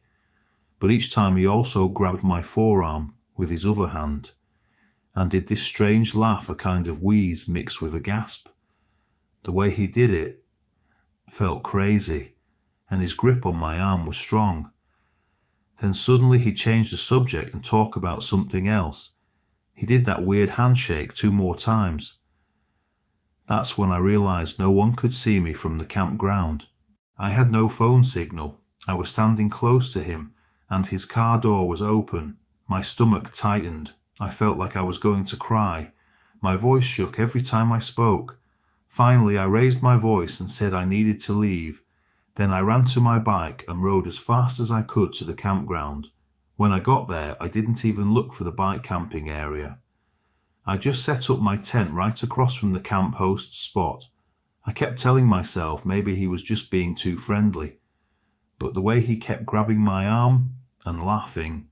but each time he also grabbed my forearm with his other hand, and did this strange laugh, a kind of wheeze mixed with a gasp. The way he did it felt crazy, and his grip on my arm was strong. Then suddenly he changed the subject and talked about something else. He did that weird handshake 2 more times. That's when I realized no one could see me from the campground. I had no phone signal. I was standing close to him, and his car door was open. My stomach tightened. I felt like I was going to cry. My voice shook every time I spoke. Finally, I raised my voice and said I needed to leave. Then I ran to my bike and rode as fast as I could to the campground. When I got there, I didn't even look for the bike camping area. I just set up my tent right across from the camp host's spot. I kept telling myself maybe he was just being too friendly, but the way he kept grabbing my arm and laughing,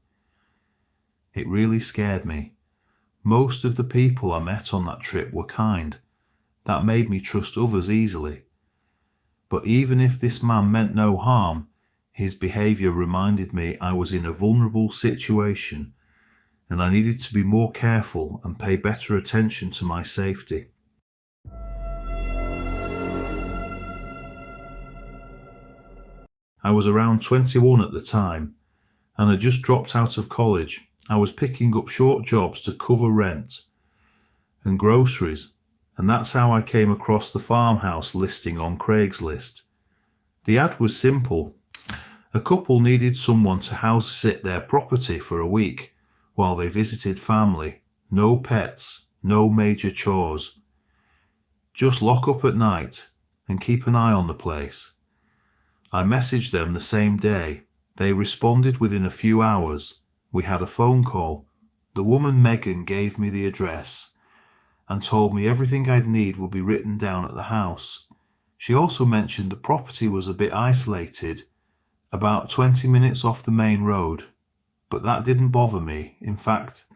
it really scared me. Most of the people I met on that trip were kind. That made me trust others easily. But even if this man meant no harm, his behaviour reminded me I was in a vulnerable situation, and I needed to be more careful and pay better attention to my safety. I was around 21 at the time, and had just dropped out of college. I was picking up short jobs to cover rent and groceries, and that's how I came across the farmhouse listing on Craigslist. The ad was simple. A couple needed someone to house sit their property for a week while they visited family. No pets, no major chores. Just lock up at night and keep an eye on the place. I messaged them the same day. They responded within a few hours. We had a phone call. The woman Megan gave me the address, and told me everything I'd need would be written down at the house. She also mentioned the property was a bit isolated, about 20 minutes off the main road, but that didn't bother me. In fact,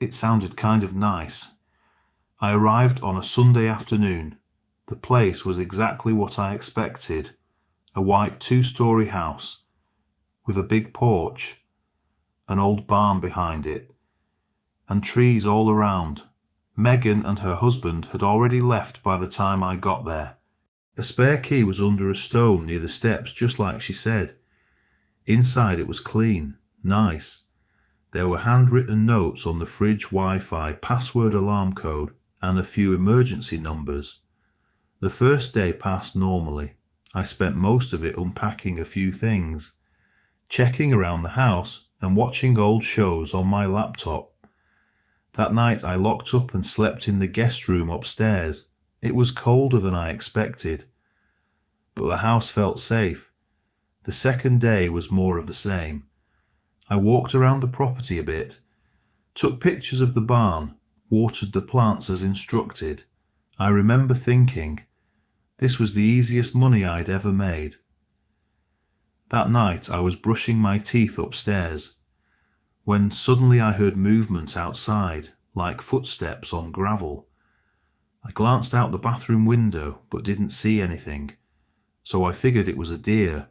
it sounded kind of nice. I arrived on a Sunday afternoon. The place was exactly what I expected, a white 2-story house with a big porch, an old barn behind it, and trees all around. Megan and her husband had already left by the time I got there. A spare key was under a stone near the steps, just like she said. Inside it was clean, nice. There were handwritten notes on the fridge, Wi-Fi, password alarm code, and a few emergency numbers. The first day passed normally. I spent most of it unpacking a few things, checking around the house and watching old shows on my laptop. That night I locked up and slept in the guest room upstairs. It was colder than I expected, but the house felt safe. The second day was more of the same. I walked around the property a bit, took pictures of the barn, watered the plants as instructed. I remember thinking, this was the easiest money I'd ever made. That night I was brushing my teeth upstairs, when suddenly I heard movement outside, like footsteps on gravel. I glanced out the bathroom window, but didn't see anything, so I figured it was a deer,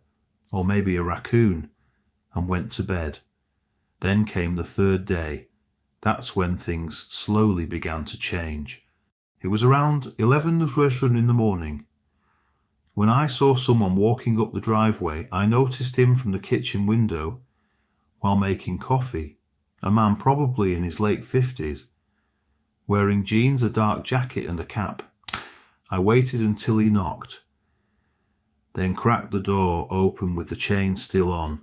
or maybe a raccoon, and went to bed. Then came the third day. That's when things slowly began to change. It was around 11 in the morning. When I saw someone walking up the driveway, I noticed him from the kitchen window while making coffee, a man probably in his late 50s, wearing jeans, a dark jacket and a cap. I waited until he knocked, then cracked the door open with the chain still on.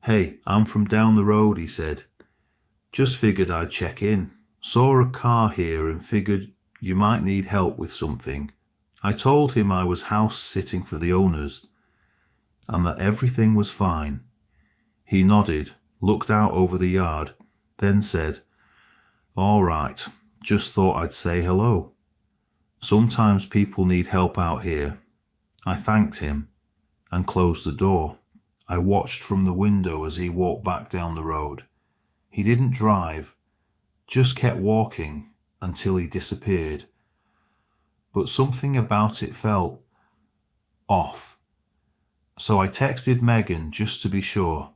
"Hey, I'm from down the road," he said. "Just figured I'd check in. Saw a car here and figured you might need help with something." I told him I was house sitting for the owners and that everything was fine. He nodded, looked out over the yard, then said, "All right, just thought I'd say hello. Sometimes people need help out here." I thanked him and closed the door. I watched from the window as he walked back down the road. He didn't drive, just kept walking until he disappeared. But something about it felt off. So I texted Megan just to be sure.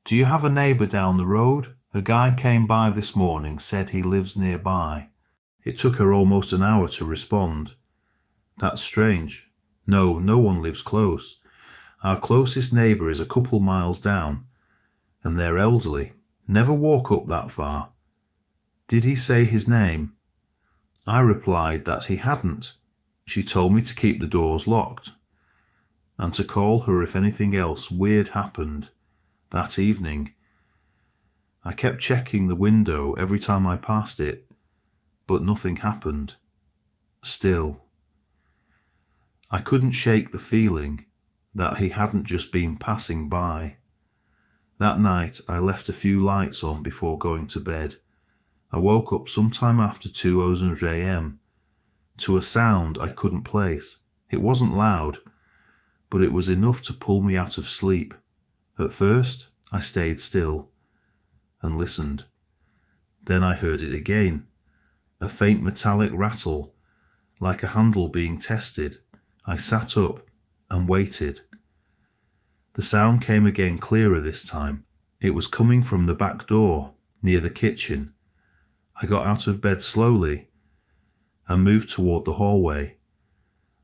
"Do you have a neighbour down the road? A guy came by this morning, said he lives nearby." It took her almost an hour to respond. "That's strange. No, no one lives close. Our closest neighbour is a couple miles down, and they're elderly. Never walk up that far." "Did he say his name?" I replied that he hadn't. She told me to keep the doors locked and to call her if anything else weird happened that evening. I kept checking the window every time I passed it, but nothing happened. Still, I couldn't shake the feeling that he hadn't just been passing by. That night I left a few lights on before going to bed. I woke up sometime after 2:00 a.m. to a sound I couldn't place. It wasn't loud, but it was enough to pull me out of sleep. At first, I stayed still and listened. Then I heard it again, a faint metallic rattle, like a handle being tested. I sat up and waited. The sound came again, clearer this time. It was coming from the back door, near the kitchen. I got out of bed slowly and moved toward the hallway.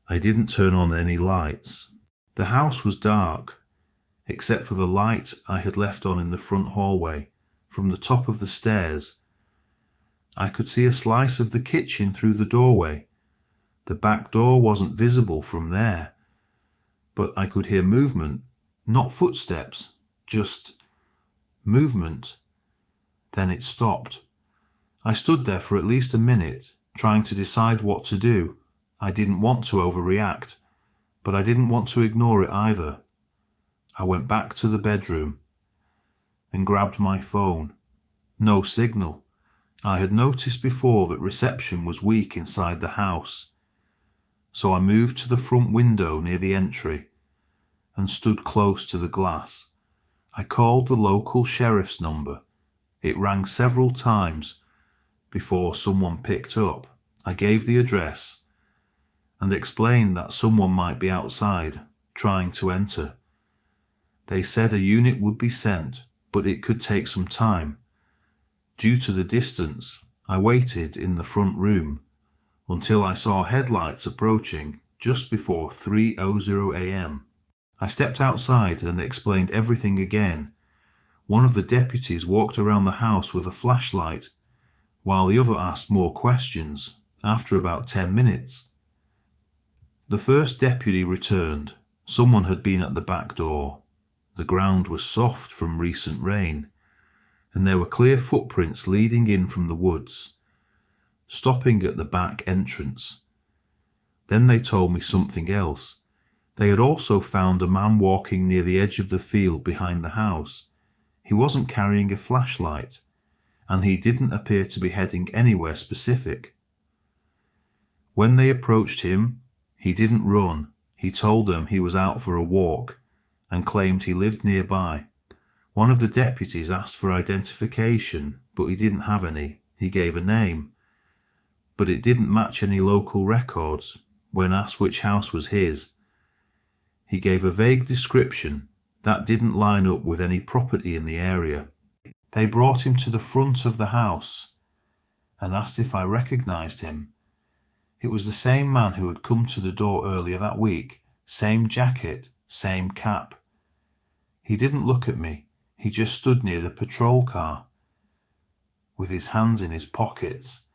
I didn't turn on any lights. The house was dark, except for the light I had left on in the front hallway. From the top of the stairs, I could see a slice of the kitchen through the doorway. The back door wasn't visible from there, but I could hear movement, not footsteps, just movement. Then it stopped. I stood there for at least a minute, trying to decide what to do. I didn't want to overreact, but I didn't want to ignore it either. I went back to the bedroom and grabbed my phone. No signal. I had noticed before that reception was weak inside the house, so I moved to the front window near the entry and stood close to the glass. I called the local sheriff's number. It rang several times before someone picked up. I gave the address and explained that someone might be outside trying to enter. They said a unit would be sent, but it could take some time. Due to the distance, I waited in the front room until I saw headlights approaching just before 3:00 a.m. I stepped outside and explained everything again. One of the deputies walked around the house with a flashlight, while the other asked more questions. After about 10 minutes, the first deputy returned. Someone had been at the back door. The ground was soft from recent rain, and there were clear footprints leading in from the woods, stopping at the back entrance. Then they told me something else. They had also found a man walking near the edge of the field behind the house. He wasn't carrying a flashlight, and he didn't appear to be heading anywhere specific. When they approached him, he didn't run. He told them he was out for a walk and claimed he lived nearby. One of the deputies asked for identification, but he didn't have any. He gave a name, but it didn't match any local records. When asked which house was his, he gave a vague description that didn't line up with any property in the area. They brought him to the front of the house and asked if I recognized him. It was the same man who had come to the door earlier that week, same jacket, same cap. He didn't look at me. He just stood near the patrol car with his hands in his pockets,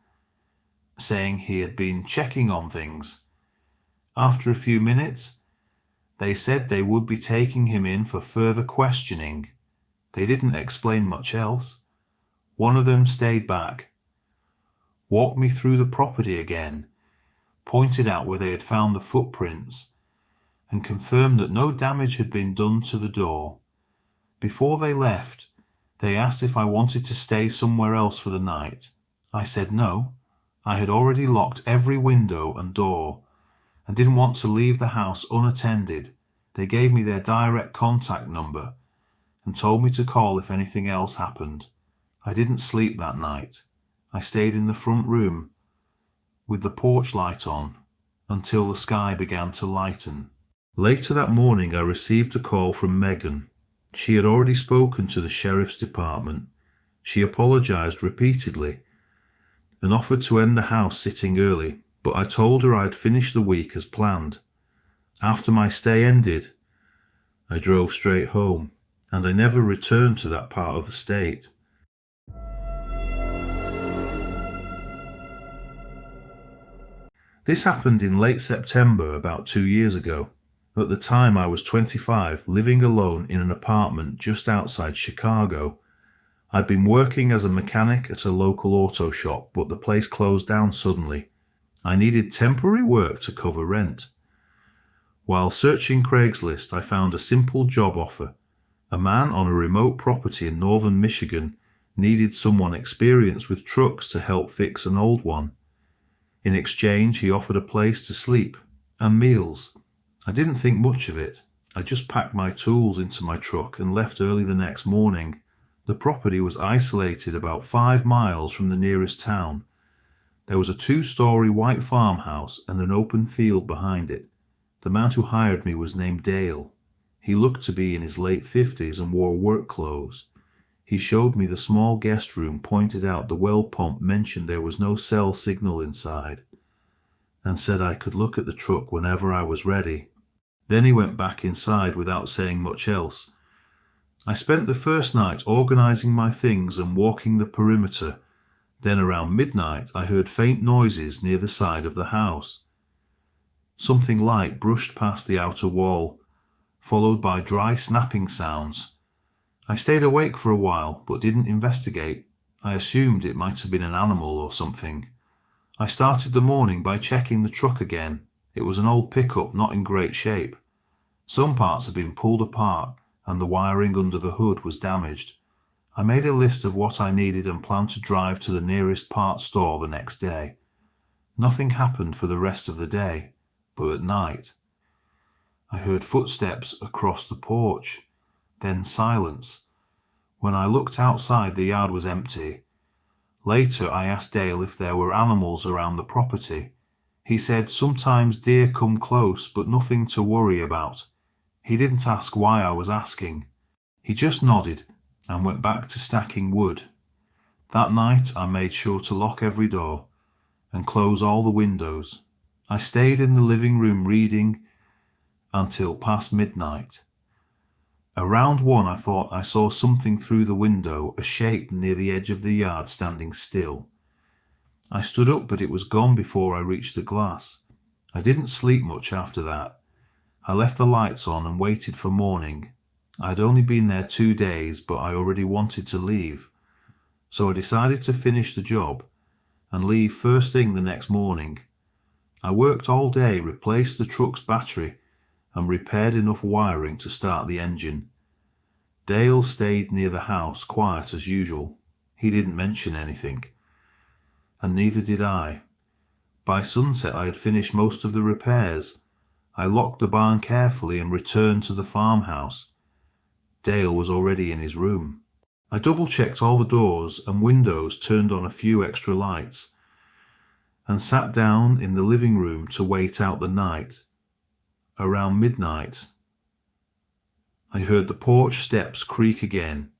saying he had been checking on things. After a few minutes, they said they would be taking him in for further questioning. They didn't explain much else. One of them stayed back, walked me through the property again, pointed out where they had found the footprints, and confirmed that no damage had been done to the door. Before they left, they asked if I wanted to stay somewhere else for the night. I said no. I had already locked every window and door and didn't want to leave the house unattended. They gave me their direct contact number and told me to call if anything else happened. I didn't sleep that night. I stayed in the front room with the porch light on until the sky began to lighten. Later that morning, I received a call from Megan. She had already spoken to the sheriff's department. She apologized repeatedly and offered to end the house sitting early, but I told her I'd finish the week as planned. After my stay ended, I drove straight home, and I never returned to that part of the state. This happened in late September, about 2 years ago. At the time I was 25, living alone in an apartment just outside Chicago. I'd been working as a mechanic at a local auto shop, but the place closed down suddenly. I needed temporary work to cover rent. While searching Craigslist, I found a simple job offer. A man on a remote property in northern Michigan needed someone experienced with trucks to help fix an old one. In exchange, he offered a place to sleep and meals. I didn't think much of it. I just packed my tools into my truck and left early the next morning. The property was isolated about 5 miles from the nearest town. There was a 2-story white farmhouse and an open field behind it. The man who hired me was named Dale. He looked to be in his late 50s and wore work clothes. He showed me the small guest room, pointed out the well pump, mentioned there was no cell signal inside, and said I could look at the truck whenever I was ready. Then he went back inside without saying much else. I spent the first night organizing my things and walking the perimeter. Then around midnight I heard faint noises near the side of the house. Something light brushed past the outer wall, followed by dry snapping sounds. I stayed awake for a while, but didn't investigate. I assumed it might have been an animal or something. I started the morning by checking the truck again. It was an old pickup, not in great shape. Some parts had been pulled apart, and the wiring under the hood was damaged. I made a list of what I needed and planned to drive to the nearest parts store the next day. Nothing happened for the rest of the day, but at night, I heard footsteps across the porch, then silence. When I looked outside, the yard was empty. Later, I asked Dale if there were animals around the property. He said sometimes deer come close, but nothing to worry about. He didn't ask why I was asking. He just nodded and went back to stacking wood. That night, I made sure to lock every door and close all the windows. I stayed in the living room reading until past midnight. Around 1, I thought I saw something through the window, a shape near the edge of the yard standing still. I stood up, but it was gone before I reached the glass. I didn't sleep much after that. I left the lights on and waited for morning. I'd only been there 2 days, but I already wanted to leave. So I decided to finish the job and leave first thing the next morning. I worked all day, replaced the truck's battery, and repaired enough wiring to start the engine. Dale stayed near the house, quiet as usual. He didn't mention anything, and neither did I. By sunset, I had finished most of the repairs. I locked the barn carefully and returned to the farmhouse. Dale was already in his room. I double-checked all the doors and windows, turned on a few extra lights, and sat down in the living room to wait out the night. Around midnight, I heard the porch steps creak again.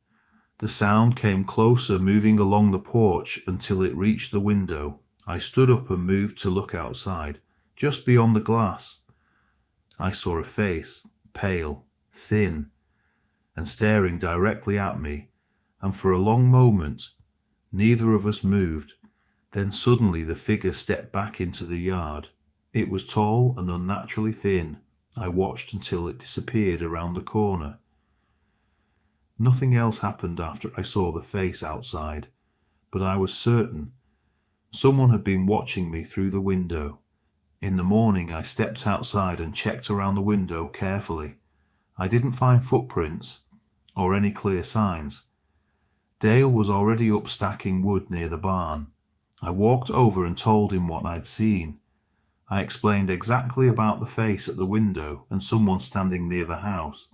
The sound came closer, moving along the porch until it reached the window. I stood up and moved to look outside. Just beyond the glass, I saw a face, pale, thin, and staring directly at me, and for a long moment, neither of us moved. Then suddenly the figure stepped back into the yard. It was tall and unnaturally thin. I watched until it disappeared around the corner. Nothing else happened after I saw the face outside, but I was certain someone had been watching me through the window. In the morning, I stepped outside and checked around the window carefully. I didn't find footprints or any clear signs. Dale was already up stacking wood near the barn. I walked over and told him what I'd seen. I explained exactly about the face at the window and someone standing near the house.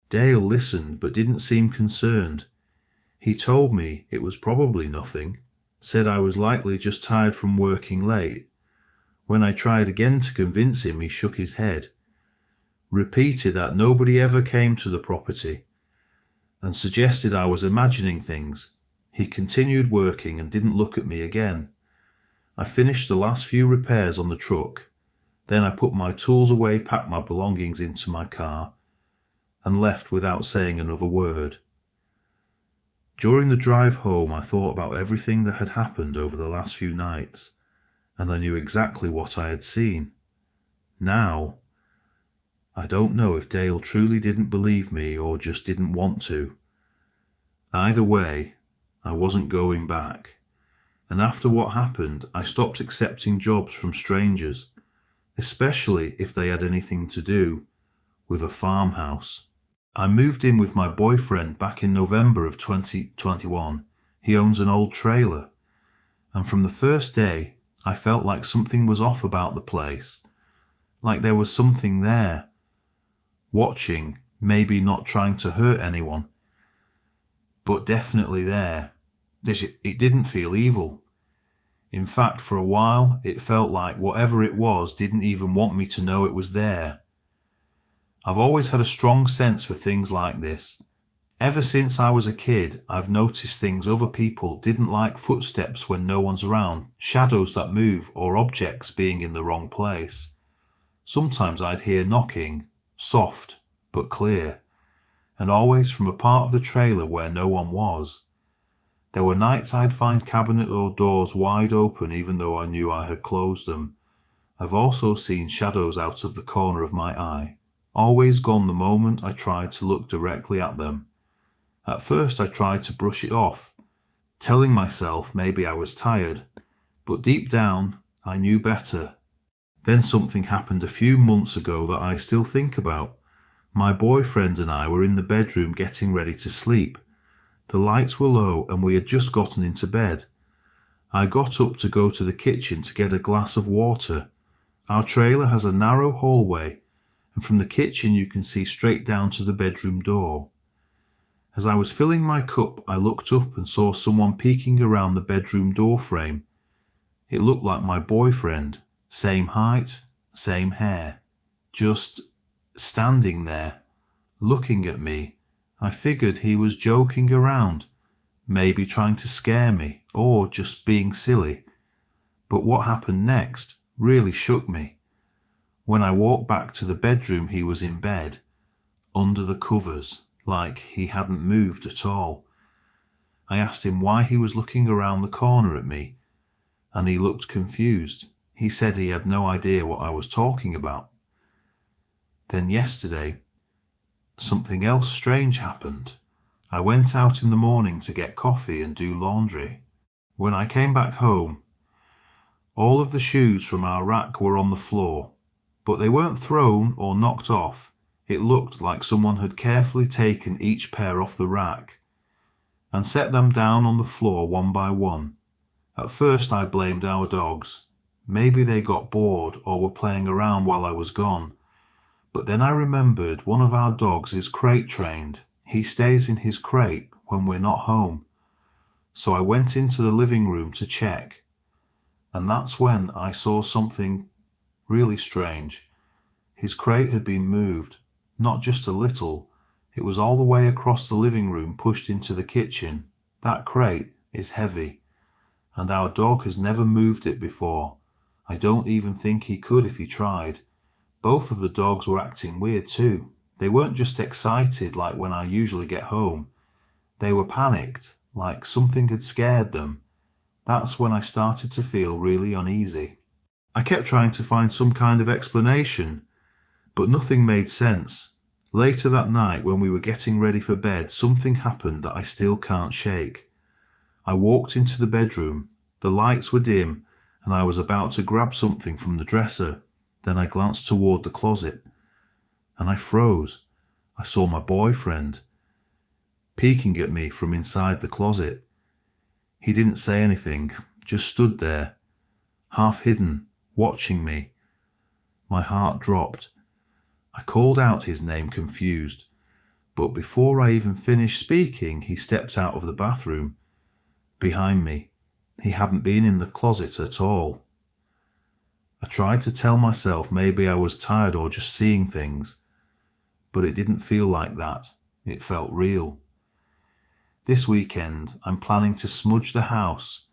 Dale listened but didn't seem concerned. He told me it was probably nothing, said I was likely just tired from working late. When I tried again to convince him, he shook his head, repeated that nobody ever came to the property, and suggested I was imagining things. He continued working and didn't look at me again. I finished the last few repairs on the truck. Then I put my tools away, packed my belongings into my car, and left without saying another word. During the drive home, I thought about everything that had happened over the last few nights, and I knew exactly what I had seen. Now, I don't know if Dale truly didn't believe me or just didn't want to. Either way, I wasn't going back. And after what happened, I stopped accepting jobs from strangers, especially if they had anything to do with a farmhouse. I moved in with my boyfriend back in November of 2021. He owns an old trailer, and from the first day, I felt like something was off about the place, like there was something there, watching, maybe not trying to hurt anyone, but definitely there. It didn't feel evil. In fact, for a while, it felt like whatever it was didn't even want me to know it was there. I've always had a strong sense for things like this. Ever since I was a kid, I've noticed things other people didn't like: footsteps when no one's around, shadows that move, or objects being in the wrong place. Sometimes I'd hear knocking, soft but clear, and always from a part of the trailer where no one was. There were nights I'd find cabinet or doors wide open even though I knew I had closed them. I've also seen shadows out of the corner of my eye, always gone the moment I tried to look directly at them. At first I tried to brush it off, telling myself maybe I was tired, but deep down I knew better. Then something happened a few months ago that I still think about. My boyfriend and I were in the bedroom getting ready to sleep. The lights were low and we had just gotten into bed. I got up to go to the kitchen to get a glass of water. Our trailer has a narrow hallway, and from the kitchen you can see straight down to the bedroom door. As I was filling my cup, I looked up and saw someone peeking around the bedroom door frame. It looked like my boyfriend, same height, same hair, just standing there, looking at me. I figured he was joking around, maybe trying to scare me or just being silly. But what happened next really shook me. When I walked back to the bedroom, he was in bed, under the covers, like he hadn't moved at all. I asked him why he was looking around the corner at me, and he looked confused. He said he had no idea what I was talking about. Then yesterday, something else strange happened. I went out in the morning to get coffee and do laundry. When I came back home, all of the shoes from our rack were on the floor, but they weren't thrown or knocked off. It looked like someone had carefully taken each pair off the rack and set them down on the floor one by one. At first I blamed our dogs. Maybe they got bored or were playing around while I was gone. But then I remembered one of our dogs is crate trained. He stays in his crate when we're not home. So I went into the living room to check. And that's when I saw something really strange. His crate had been moved, not just a little. It was all the way across the living room, pushed into the kitchen. That crate is heavy, and our dog has never moved it before. I don't even think he could if he tried. Both of the dogs were acting weird too. They weren't just excited like when I usually get home. They were panicked, like something had scared them. That's when I started to feel really uneasy. I kept trying to find some kind of explanation, but nothing made sense. Later that night, when we were getting ready for bed, something happened that I still can't shake. I walked into the bedroom. The lights were dim, and I was about to grab something from the dresser. Then I glanced toward the closet, and I froze. I saw my boyfriend peeking at me from inside the closet. He didn't say anything, just stood there, half hidden, watching me. My heart dropped. I called out his name, confused, but before I even finished speaking, he stepped out of the bathroom. Behind me, he hadn't been in the closet at all. I tried to tell myself maybe I was tired or just seeing things, but it didn't feel like that. It felt real. This weekend, I'm planning to smudge the house,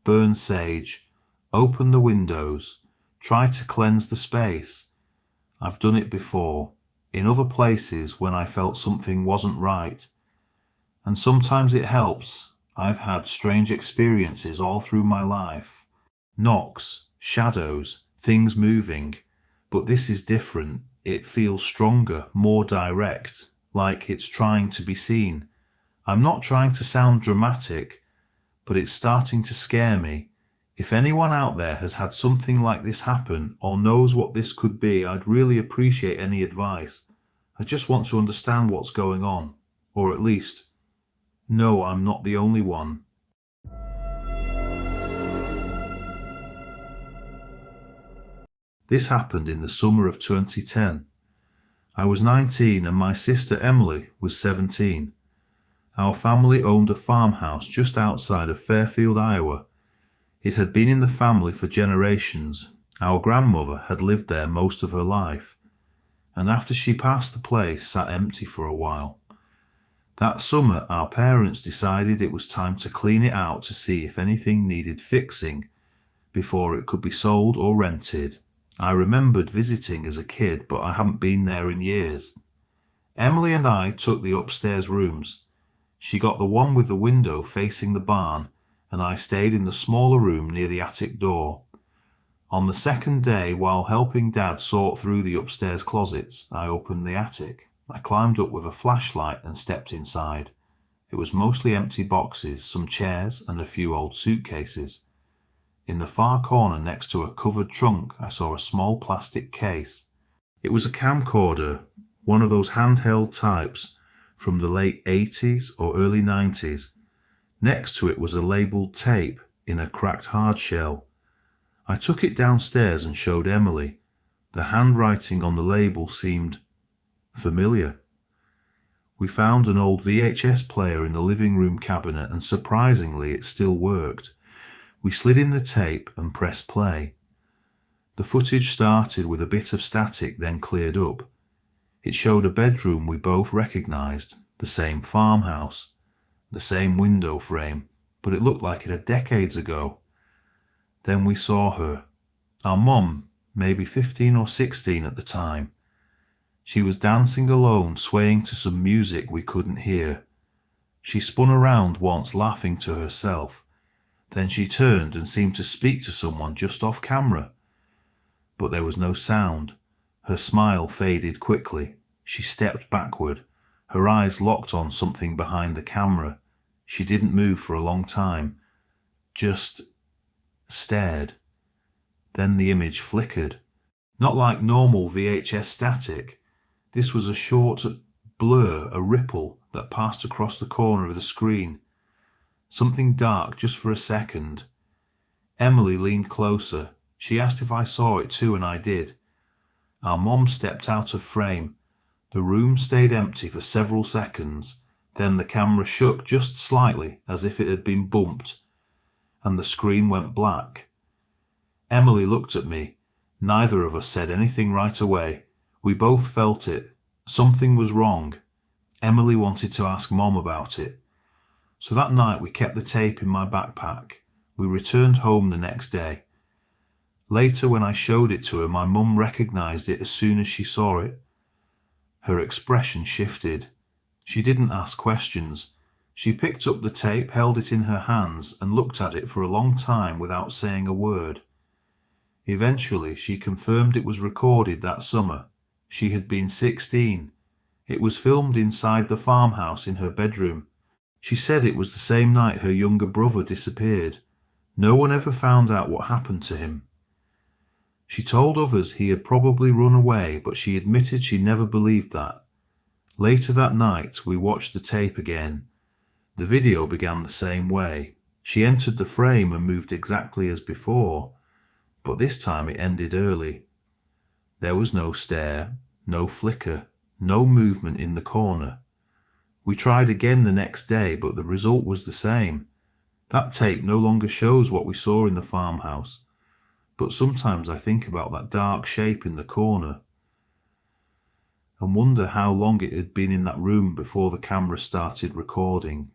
burn sage, open the windows, try to cleanse the space. I've done it before, in other places when I felt something wasn't right. And sometimes it helps. I've had strange experiences all through my life. Knocks, shadows, things moving. But this is different. It feels stronger, more direct, like it's trying to be seen. I'm not trying to sound dramatic, but it's starting to scare me. If anyone out there has had something like this happen or knows what this could be, I'd really appreciate any advice. I just want to understand what's going on, or at least know I'm not the only one. This happened in the summer of 2010. I was 19 and my sister Emily was 17. Our family owned a farmhouse just outside of Fairfield, Iowa. It had been in the family for generations. Our grandmother had lived there most of her life, and after she passed, the place sat empty for a while. That summer, our parents decided it was time to clean it out to see if anything needed fixing before it could be sold or rented. I remembered visiting as a kid, but I hadn't been there in years. Emily and I took the upstairs rooms. She got the one with the window facing the barn, and I stayed in the smaller room near the attic door. On the second day, while helping Dad sort through the upstairs closets, I opened the attic. I climbed up with a flashlight and stepped inside. It was mostly empty boxes, some chairs, and a few old suitcases. In the far corner next to a covered trunk, I saw a small plastic case. It was a camcorder, one of those handheld types, from the late 80s or early 90s. Next to it was a labelled tape in a cracked hard shell. I took it downstairs and showed Emily. The handwriting on the label seemed familiar. We found an old VHS player in the living room cabinet, and surprisingly it still worked. We slid in the tape and pressed play. The footage started with a bit of static, then cleared up. It showed a bedroom we both recognised, the same farmhouse, the same window frame, but it looked like it had decades ago. Then we saw her. Our mum, maybe 15 or 16 at the time. She was dancing alone, swaying to some music we couldn't hear. She spun around once, laughing to herself. Then she turned and seemed to speak to someone just off camera. But there was no sound. Her smile faded quickly. She stepped backward. Her eyes locked on something behind the camera. She didn't move for a long time. Just stared. Then the image flickered. Not like normal VHS static. This was a short blur, a ripple that passed across the corner of the screen. Something dark just for a second. Emily leaned closer. She asked if I saw it too, and I did. Our mom stepped out of frame. The room stayed empty for several seconds. Then the camera shook just slightly, as if it had been bumped, and the screen went black. Emily looked at me. Neither of us said anything right away. We both felt it. Something was wrong. Emily wanted to ask Mom about it. So that night we kept the tape in my backpack. We returned home the next day. Later, when I showed it to her, my mum recognised it as soon as she saw it. Her expression shifted. She didn't ask questions. She picked up the tape, held it in her hands, and looked at it for a long time without saying a word. Eventually, she confirmed it was recorded that summer. She had been 16. It was filmed inside the farmhouse in her bedroom. She said it was the same night her younger brother disappeared. No one ever found out what happened to him. She told others he had probably run away, but she admitted she never believed that. Later that night, we watched the tape again. The video began the same way. She entered the frame and moved exactly as before, but this time it ended early. There was no stare, no flicker, no movement in the corner. We tried again the next day, but the result was the same. That tape no longer shows what we saw in the farmhouse, but sometimes I think about that dark shape in the corner and wonder how long it had been in that room before the camera started recording.